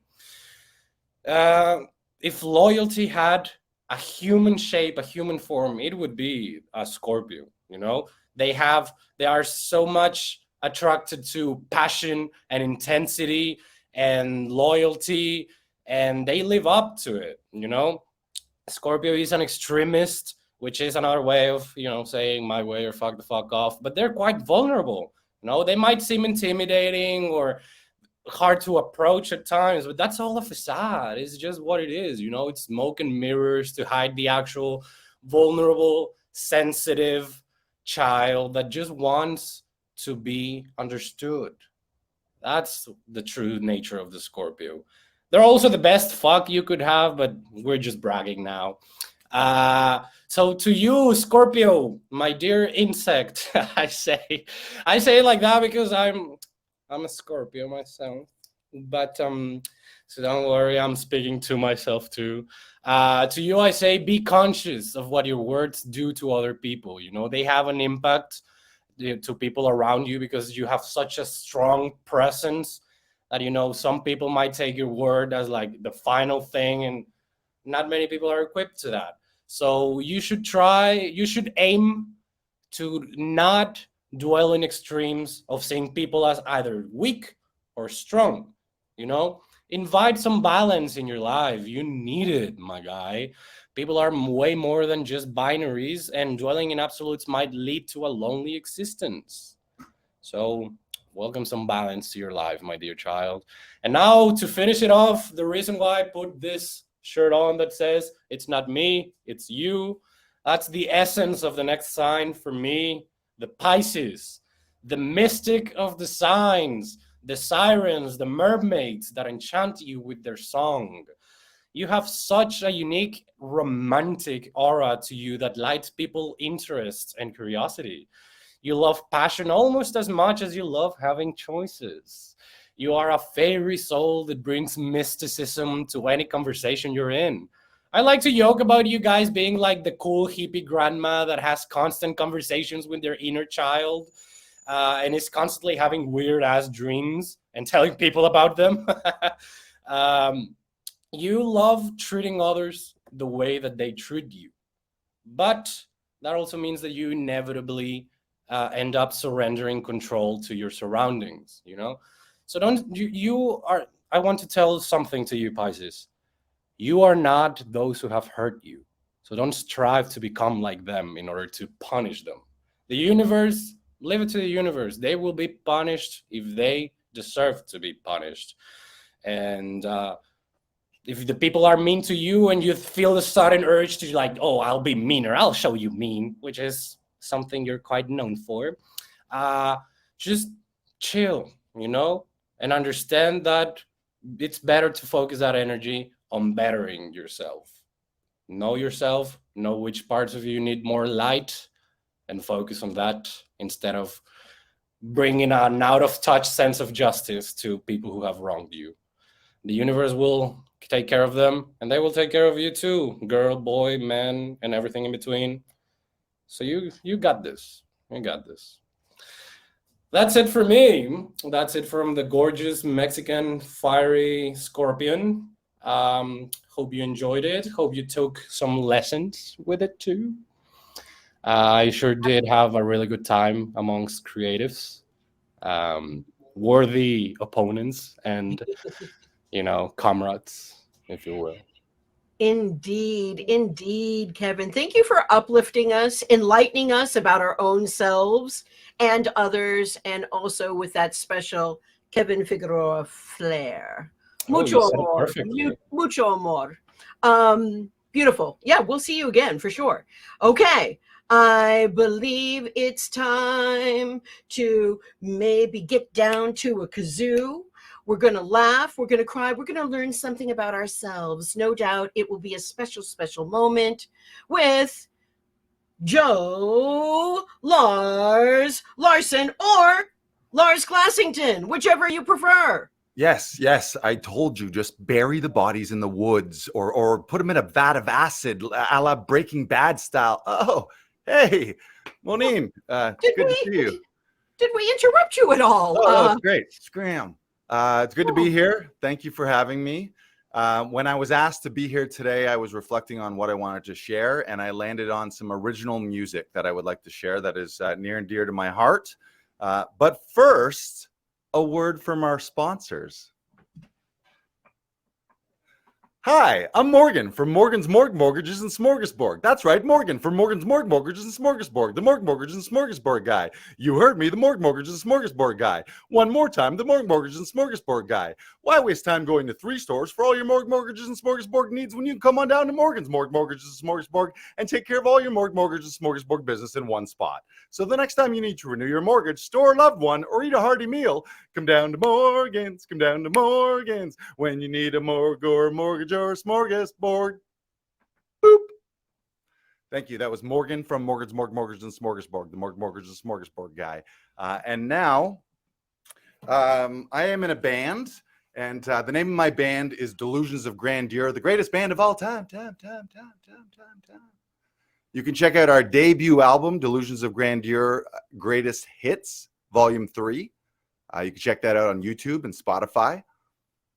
If loyalty had a human shape, a human form, it would be a Scorpio, you know? They are so much attracted to passion and intensity and loyalty, and they live up to it, you know? Scorpio is an extremist, which is another way of, you know, saying my way or fuck the fuck off, but they're quite vulnerable, you know? They might seem intimidating or hard to approach at times, but that's all a facade. It's just what it is, you know? It's smoke and mirrors to hide the actual vulnerable, sensitive child that just wants to be understood. That's the true nature of the Scorpio. They're also the best fuck you could have, but we're just bragging now. So to you, Scorpio, my dear insect, I say it like that because I'm a Scorpio myself. But so don't worry, I'm speaking to myself too. To you, I say be conscious of what your words do to other people. You know, they have an impact to people around you because you have such a strong presence that, you know, some people might take your word as like the final thing, and not many people are equipped to that. So you should aim to not dwell in extremes of seeing people as either weak or strong, you know? Invite some balance in your life. You need it, my guy. People are way more than just binaries, and dwelling in absolutes might lead to a lonely existence. So welcome some balance to your life, my dear child. And now to finish it off, the reason why I put this shirt on that says, it's not me, it's you. That's the essence of the next sign for me, the Pisces, the mystic of the signs, the sirens, the mermaids that enchant you with their song. You have such a unique romantic aura to you that lights people's interest and curiosity. You love passion almost as much as you love having choices. You are a fairy soul that brings mysticism to any conversation you're in. I like to joke about you guys being like the cool hippie grandma that has constant conversations with their inner child and is constantly having weird ass dreams and telling people about them. You love treating others the way that they treat you, but that also means that you inevitably end up surrendering control to your surroundings, you know? So I want to tell something to you, Pisces. You are not those who have hurt you. So don't strive to become like them in order to punish them. The universe, leave it to the universe. They will be punished if they deserve to be punished. And if the people are mean to you and you feel the sudden urge to like, oh, I'll be meaner, I'll show you mean, which is something you're quite known for, just chill, you know, and understand that it's better to focus that energy on bettering yourself. Know yourself, know which parts of you need more light, and focus on that instead of bringing an out of touch sense of justice to people who have wronged you. The universe will take care of them, and they will take care of you too, girl, boy, man, and everything in between. So you got this. You got this. That's it for me. That's it from the gorgeous Mexican fiery scorpion. Hope you enjoyed it. Hope you took some lessons with it too. I sure did have a really good time amongst creatives, worthy opponents, and comrades, if you will. Indeed, Kevin. Thank you for uplifting us, enlightening us about our own selves and others, and also with that special Kevin Figueroa flair. Mucho amor. Mucho amor. Beautiful. Yeah, we'll see you again for sure. Okay. I believe it's time to maybe get down to a kazoo. We're going to laugh. We're going to cry. We're going to learn something about ourselves. No doubt it will be a special, special moment with Joe Lars Larson or Lars Classington, whichever you prefer. Yes, I told you, just bury the bodies in the woods or put them in a vat of acid a la Breaking Bad style. Oh, hey, Monine, good to see you. Did we interrupt you at all? Oh, that's great. Scram. It's good to be here. Thank you for having me. When I was asked to be here today, I was reflecting on what I wanted to share, and I landed on some original music that I would like to share that is near and dear to my heart. But first, a word from our sponsors. Hi, I'm Morgan from Morgan's Mortgages and Smorgasbord. That's right, Morgan from Morgan's Mortgages and Smorgasbord, the Mortgages and Smorgasbord guy. You heard me, the Mortgages and Smorgasbord guy. One more time, the Mortgages and Smorgasbord guy. Why waste time going to 3 stores for all your Mortgages and Smorgasbord needs when you can come on down to Morgan's Mortgages and Smorgasbord and take care of all your Mortgages and Smorgasbord business in one spot? So the next time you need to renew your mortgage, store a loved one, or eat a hearty meal, come down to Morgan's. Come down to Morgan's when you need a mortgage or a smorgasbord. Boop. Thank you. That was Morgan from Morgan's Mortgages and Smorgasbord, the Mortgages and Smorgasbord guy. And now I am in a band, and the name of my band is Delusions of Grandeur, the greatest band of all time. You can check out our debut album, Delusions of Grandeur, Greatest Hits, Volume 3. You can check that out on YouTube and Spotify.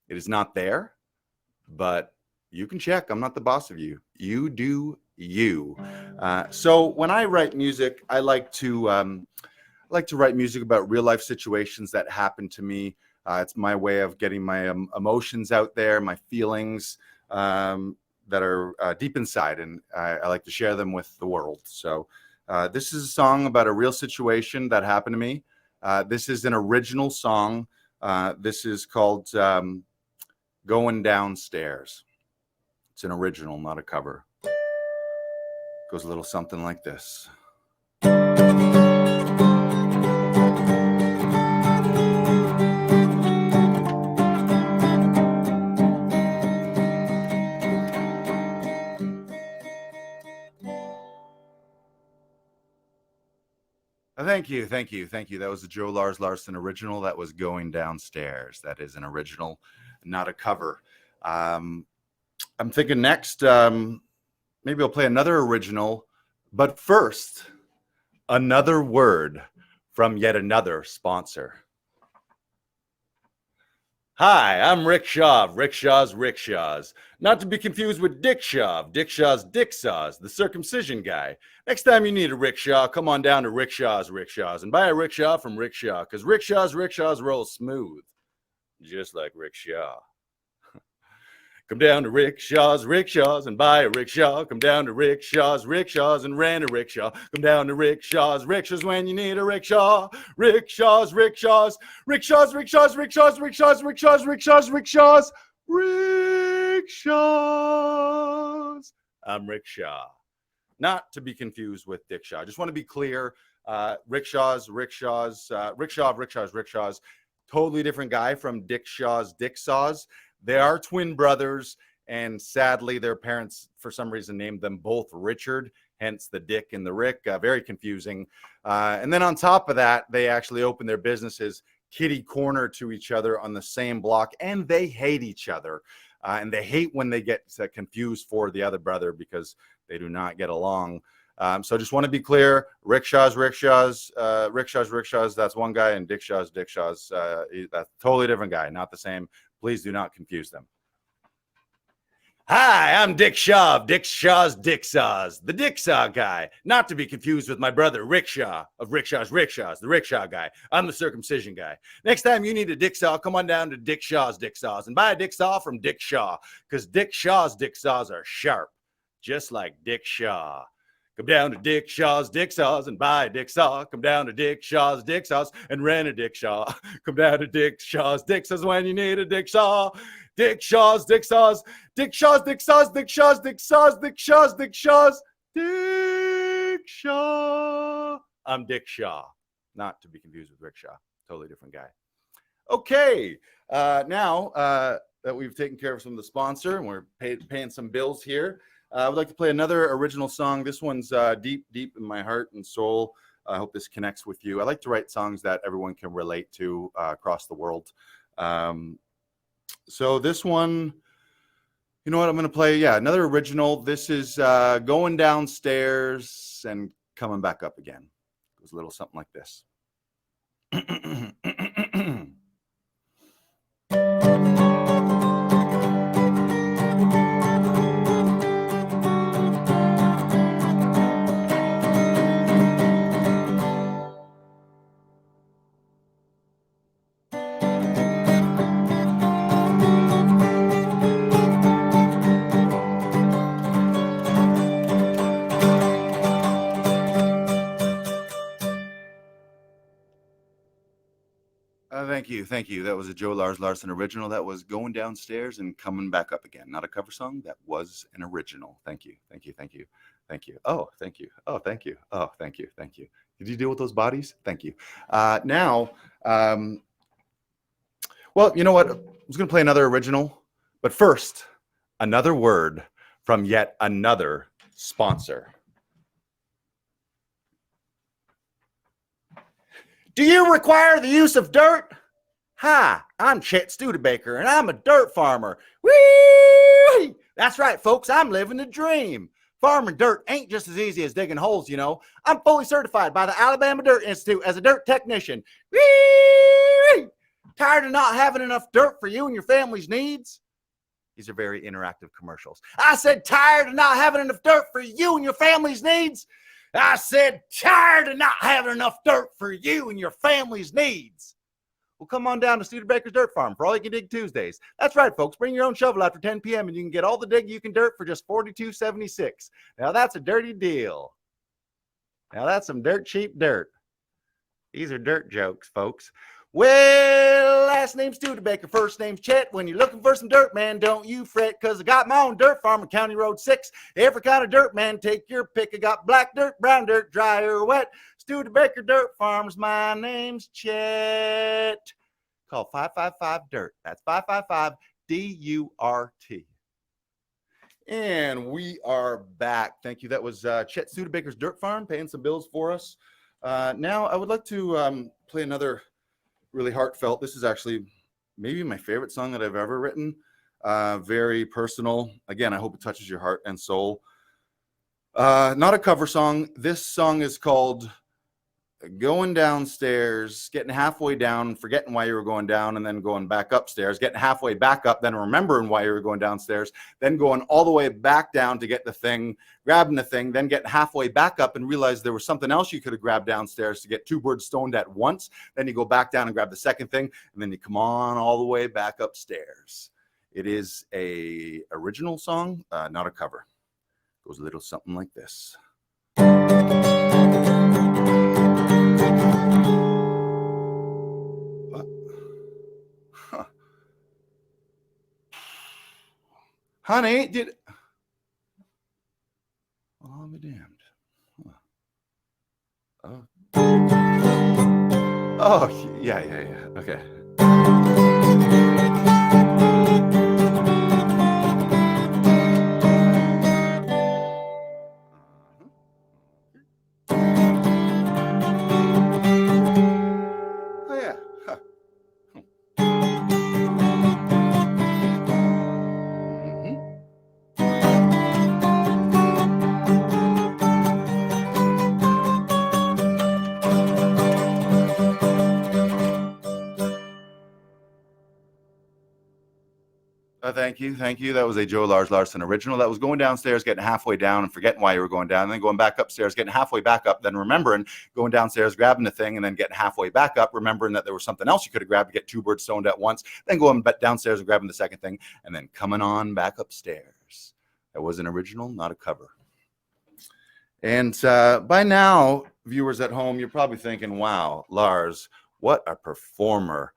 It is not there, but you can check. I'm not the boss of you. You do you. So when I write music, I like to write music about real life situations that happen to me. It's my way of getting my emotions out there, my feelings that are deep inside, and I like to share them with the world. So this is a song about a real situation that happened to me. This is an original song. This is called Going Downstairs. It's an original, not a cover. Goes a little something like this. Thank you. That was the Joe Lars Larson original. That was Going Downstairs. That is an original, not a cover. I'm thinking next, maybe I'll play another original, but first, another word from yet another sponsor. Hi, I'm Rick Shaw of Rickshaw's Rickshaws. Not to be confused with Dick Shaw of Dick Shaw's Dick Saws, the circumcision guy. Next time you need a rickshaw, come on down to Rickshaw's Rickshaws and buy a rickshaw from Rickshaw, because Rickshaws roll smooth, just like Rick Shaw. Come down to Rickshaws and buy a rickshaw. Come down to Rickshaws and rent a rickshaw. Come down to Rickshaws when you need a rickshaw. Rickshaws. I'm Rick Shaw. Not to be confused with Dick Shaw. I just want to be clear. Rickshaws. Totally different guy from Dick Shaw's Dick Saws. They are twin brothers, And sadly, their parents, for some reason, named them both Richard, hence the Dick and the Rick. Very confusing. And then on top of that, they actually opened their businesses kitty corner to each other on the same block, and they hate each other. And they hate when they get confused for the other brother because they do not get along. So I just want to be clear, rickshaws, that's one guy, and Dick Shaw's, that's a totally different guy, not the same. Please do not confuse them. Hi, I'm Dick Shaw of Dick Shaw's Dick Saws, the Dick Saw guy, not to be confused with my brother Rick Shaw of Rickshaws, the Rickshaw guy. I'm the circumcision guy. Next time you need a Dick Saw, come on down to Dick Shaw's Dick Saws and buy a Dick Saw from Dick Shaw, because Dick Shaw's Dick Saws are sharp, just like Dick Shaw. Come down to Dick Shaw's Dick Saws and buy a Dick Saw. Come down to Dick Shaw's Dick Saws and rent a Dick Shaw. Come down to Dick Shaw's Dick Saws when you need a Dick Saw. Dick Shaw's Dick Saws. Dick Shaw's Dick Saws. Dick Shaw's Dick Saws. Dick Shaw's Dick Shaw's. Dick Shaw. I'm Dick Shaw, not to be confused with Rick Shaw. Totally different guy. Okay, now that we've taken care of some of the sponsor and we're paying some bills here, I would like to play another original song. This one's deep in my heart and soul. I hope this connects with you. I like to write songs that everyone can relate to across the world. So this one, you know what I'm going to play? Yeah, another original. This is Going Downstairs and Coming Back Up Again. It goes a little something like this. Thank you. That was a Joe Lars Larson original. That was Going Downstairs and Coming Back Up Again. Not a cover song. That was an original. Thank you. Oh, thank you. Oh, thank you. Oh, thank you. Did you deal with those bodies? Thank you. Now, well, you know what? I was going to play another original, but first, another word from yet another sponsor. Do you require the use of dirt? Hi, I'm Chet Studebaker, and I'm a dirt farmer. Whee! That's right, folks. I'm living the dream. Farming dirt ain't just as easy as digging holes, you know. I'm fully certified by the Alabama Dirt Institute as a dirt technician. Whee! Tired of not having enough dirt for you and your family's needs? These are very interactive commercials. I said tired of not having enough dirt for you and your family's needs? I said tired of not having enough dirt for you and your family's needs. Well, come on down to Studebaker's Dirt Farm for All You Can Dig Tuesdays. That's right, folks. Bring your own shovel after 10 p.m. and you can get all the dig you can dirt for just $42.76. Now, that's a dirty deal. Now, that's some dirt cheap dirt. These are dirt jokes, folks. Well, last name's Studebaker, first name's Chet. When you're looking for some dirt, man, don't you fret, because I got my own dirt farm on County Road 6. Every kind of dirt, man, take your pick. I got black dirt, brown dirt, dry or wet. Studebaker Dirt Farms, my name's Chet. Call 555-DIRT. That's 555-DURT. And we are back. Thank you. That was Chet Studebaker's Dirt Farm, paying some bills for us. Now, I would like to play another really heartfelt. This is actually maybe my favorite song that I've ever written. Very personal. Again, I hope it touches your heart and soul. Not a cover song. This song is called Going Downstairs, getting halfway down, forgetting why you were going down, and then going back upstairs, getting halfway back up, then remembering why you were going downstairs, then going all the way back down to get the thing, grabbing the thing, then getting halfway back up and realize there was something else you could have grabbed downstairs to get two birds stoned at once. Then you go back down and grab the second thing, and then you come on all the way back upstairs. It is a original song, not a cover. It goes a little something like this. Honey, did... Well, I'll be damned. Huh. Oh, yeah. Okay. Thank you. That was a Joe Lars Larson original. That was going downstairs, getting halfway down and forgetting why you were going down, and then going back upstairs, getting halfway back up, then remembering going downstairs, grabbing the thing, and then getting halfway back up, remembering that there was something else you could have grabbed to get two birds stoned at once, then going back downstairs and grabbing the second thing, and then coming on back upstairs. That was an original, not a cover. And by now, viewers at home, you're probably thinking, wow, Lars, what a performer.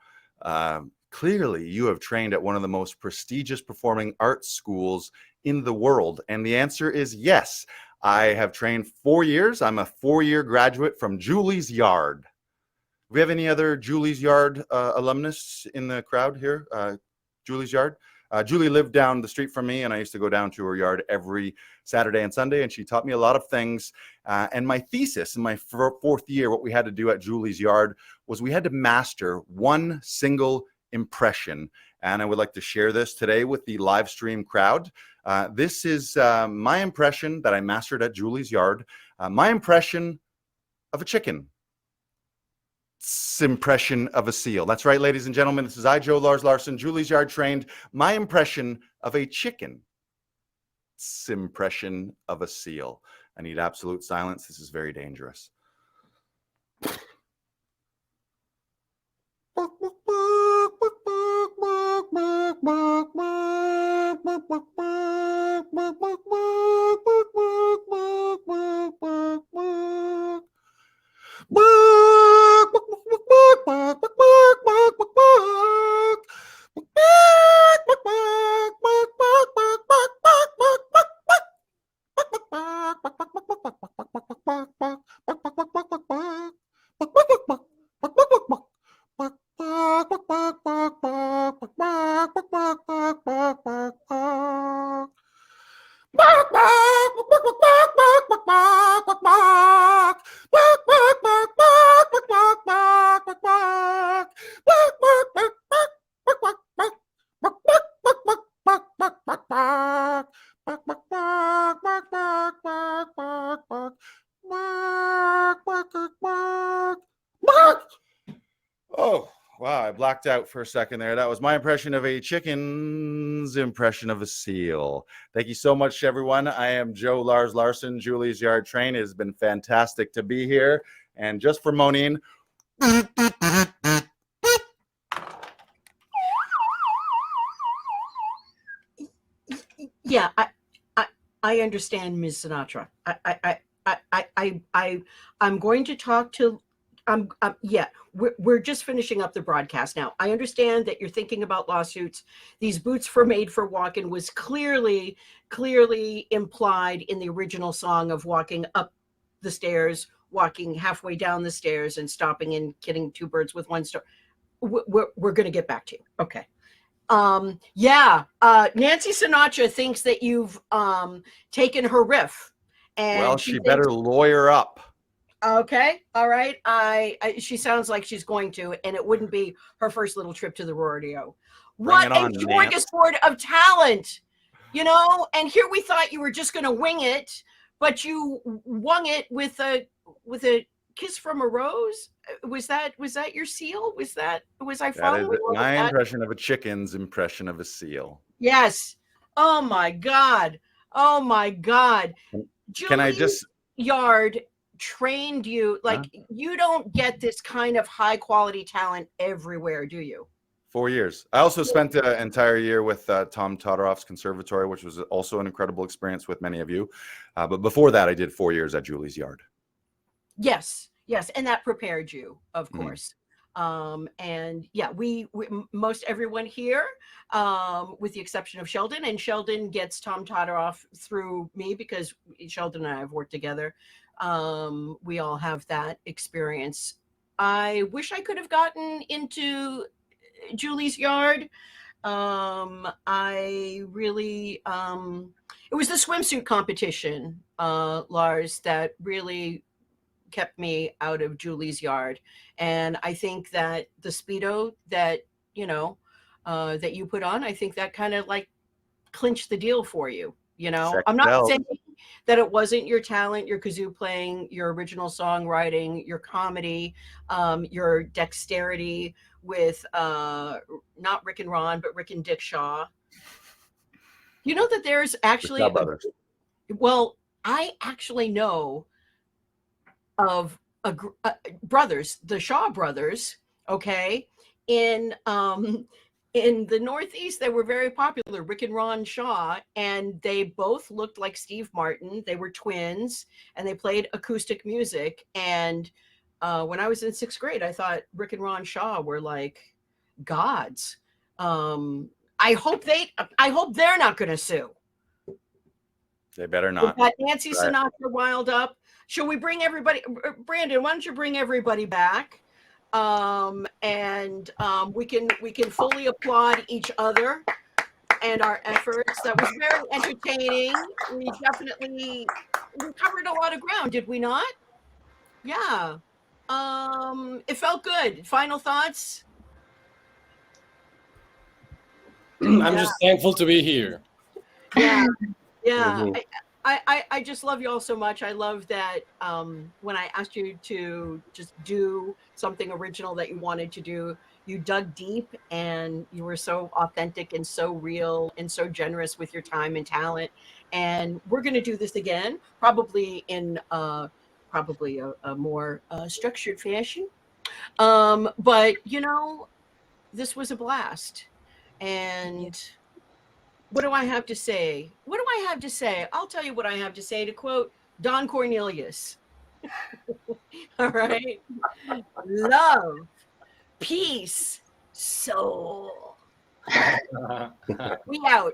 Clearly, you have trained at one of the most prestigious performing arts schools in the world. And the answer is yes. I have trained 4 years. I'm a 4-year graduate from Julie's Yard. Do we have any other Julie's Yard alumnus in the crowd here? Julie's Yard? Julie lived down the street from me, and I used to go down to her yard every Saturday and Sunday, and she taught me a lot of things. And my thesis in my fourth year, what we had to do at Julie's Yard was we had to master one single impression. And I would like to share this today with the live stream crowd. This is my impression that I mastered at Julie's Yard. My impression of a chicken. Impression of a seal. That's right, ladies and gentlemen. This is I, Joe Lars Larson, Julie's Yard trained. My impression of a chicken. Impression of a seal. I need absolute silence. This is very dangerous. Oh, wow, I blacked out for a second there. That was my impression of a chicken's impression of a seal. Thank you so much, everyone. I am Joe Lars Larson, Julie's Yard trained. It has been fantastic to be here. And just for Monine. Yeah, I understand, Ms. Sinatra. I'm going to talk to. Yeah, we're just finishing up the broadcast now. I understand that you're thinking about lawsuits. These boots for made for walking was clearly implied in the original song of walking up the stairs, walking halfway down the stairs, and stopping and killing two birds with one stone. We're going to get back to you. Okay. Nancy Sinatra thinks that you've taken her riff, and well, she better lawyer up. Okay, all right. She sounds like she's going to, and it wouldn't be her first little trip to the rodeo. What a joyous sport of talent, you know. And here we thought you were just going to wing it, but you wung it with a kiss from a rose. Was that your seal? Was I following? That is my impression of a chicken's impression of a seal. Yes. Oh my God. Can I just Yard trained you like you don't get this kind of high quality talent everywhere, do you? 4 years. I also spent an entire year with Tom Todorow's conservatory, which was also an incredible experience with many of you. But before that, I did 4 years at Julie's Yard. Yes, and that prepared you, of course. And yeah, we most everyone here, with the exception of Sheldon, and Sheldon gets Tom Todorow through me because Sheldon and I have worked together. We all have that experience. I wish I could have gotten into Julie's Yard. I really, it was the swimsuit competition, Lars, that really kept me out of Julie's Yard. And I think that the Speedo that, that you put on, I think that kind of like clinched the deal for you. I'm not saying that it wasn't your talent, your kazoo playing, your original songwriting, your comedy, your dexterity with not Rick and Ron, but Rick and Dick Shaw. You know that there's actually Shaw Brothers. well, I actually know of brothers, the Shaw brothers. Okay, in the Northeast, they were very popular. Rick and Ron Shaw, and they both looked like Steve Martin. They were twins, and they played acoustic music. And when I was in 6th grade, I thought Rick and Ron Shaw were like gods. I hope they're not going to sue. They better We've not. got Nancy Right. Sinatra wild up. Shall we bring everybody? Brandon, why don't you bring everybody back? And we can fully applaud each other and our efforts. That was very entertaining. We covered a lot of ground, did we not? Yeah. It felt good. Final thoughts? I'm just thankful to be here. Yeah. Yeah. Mhm. I just love you all so much. I love that when I asked you to just do something original that you wanted to do, you dug deep and you were so authentic and so real and so generous with your time and talent. And we're going to do this again, probably in probably a more structured fashion. But this was a blast. And what do I have to say? What do I have to say? I'll tell you what I have to say, to quote Don Cornelius. All right. Love, peace, soul. We out.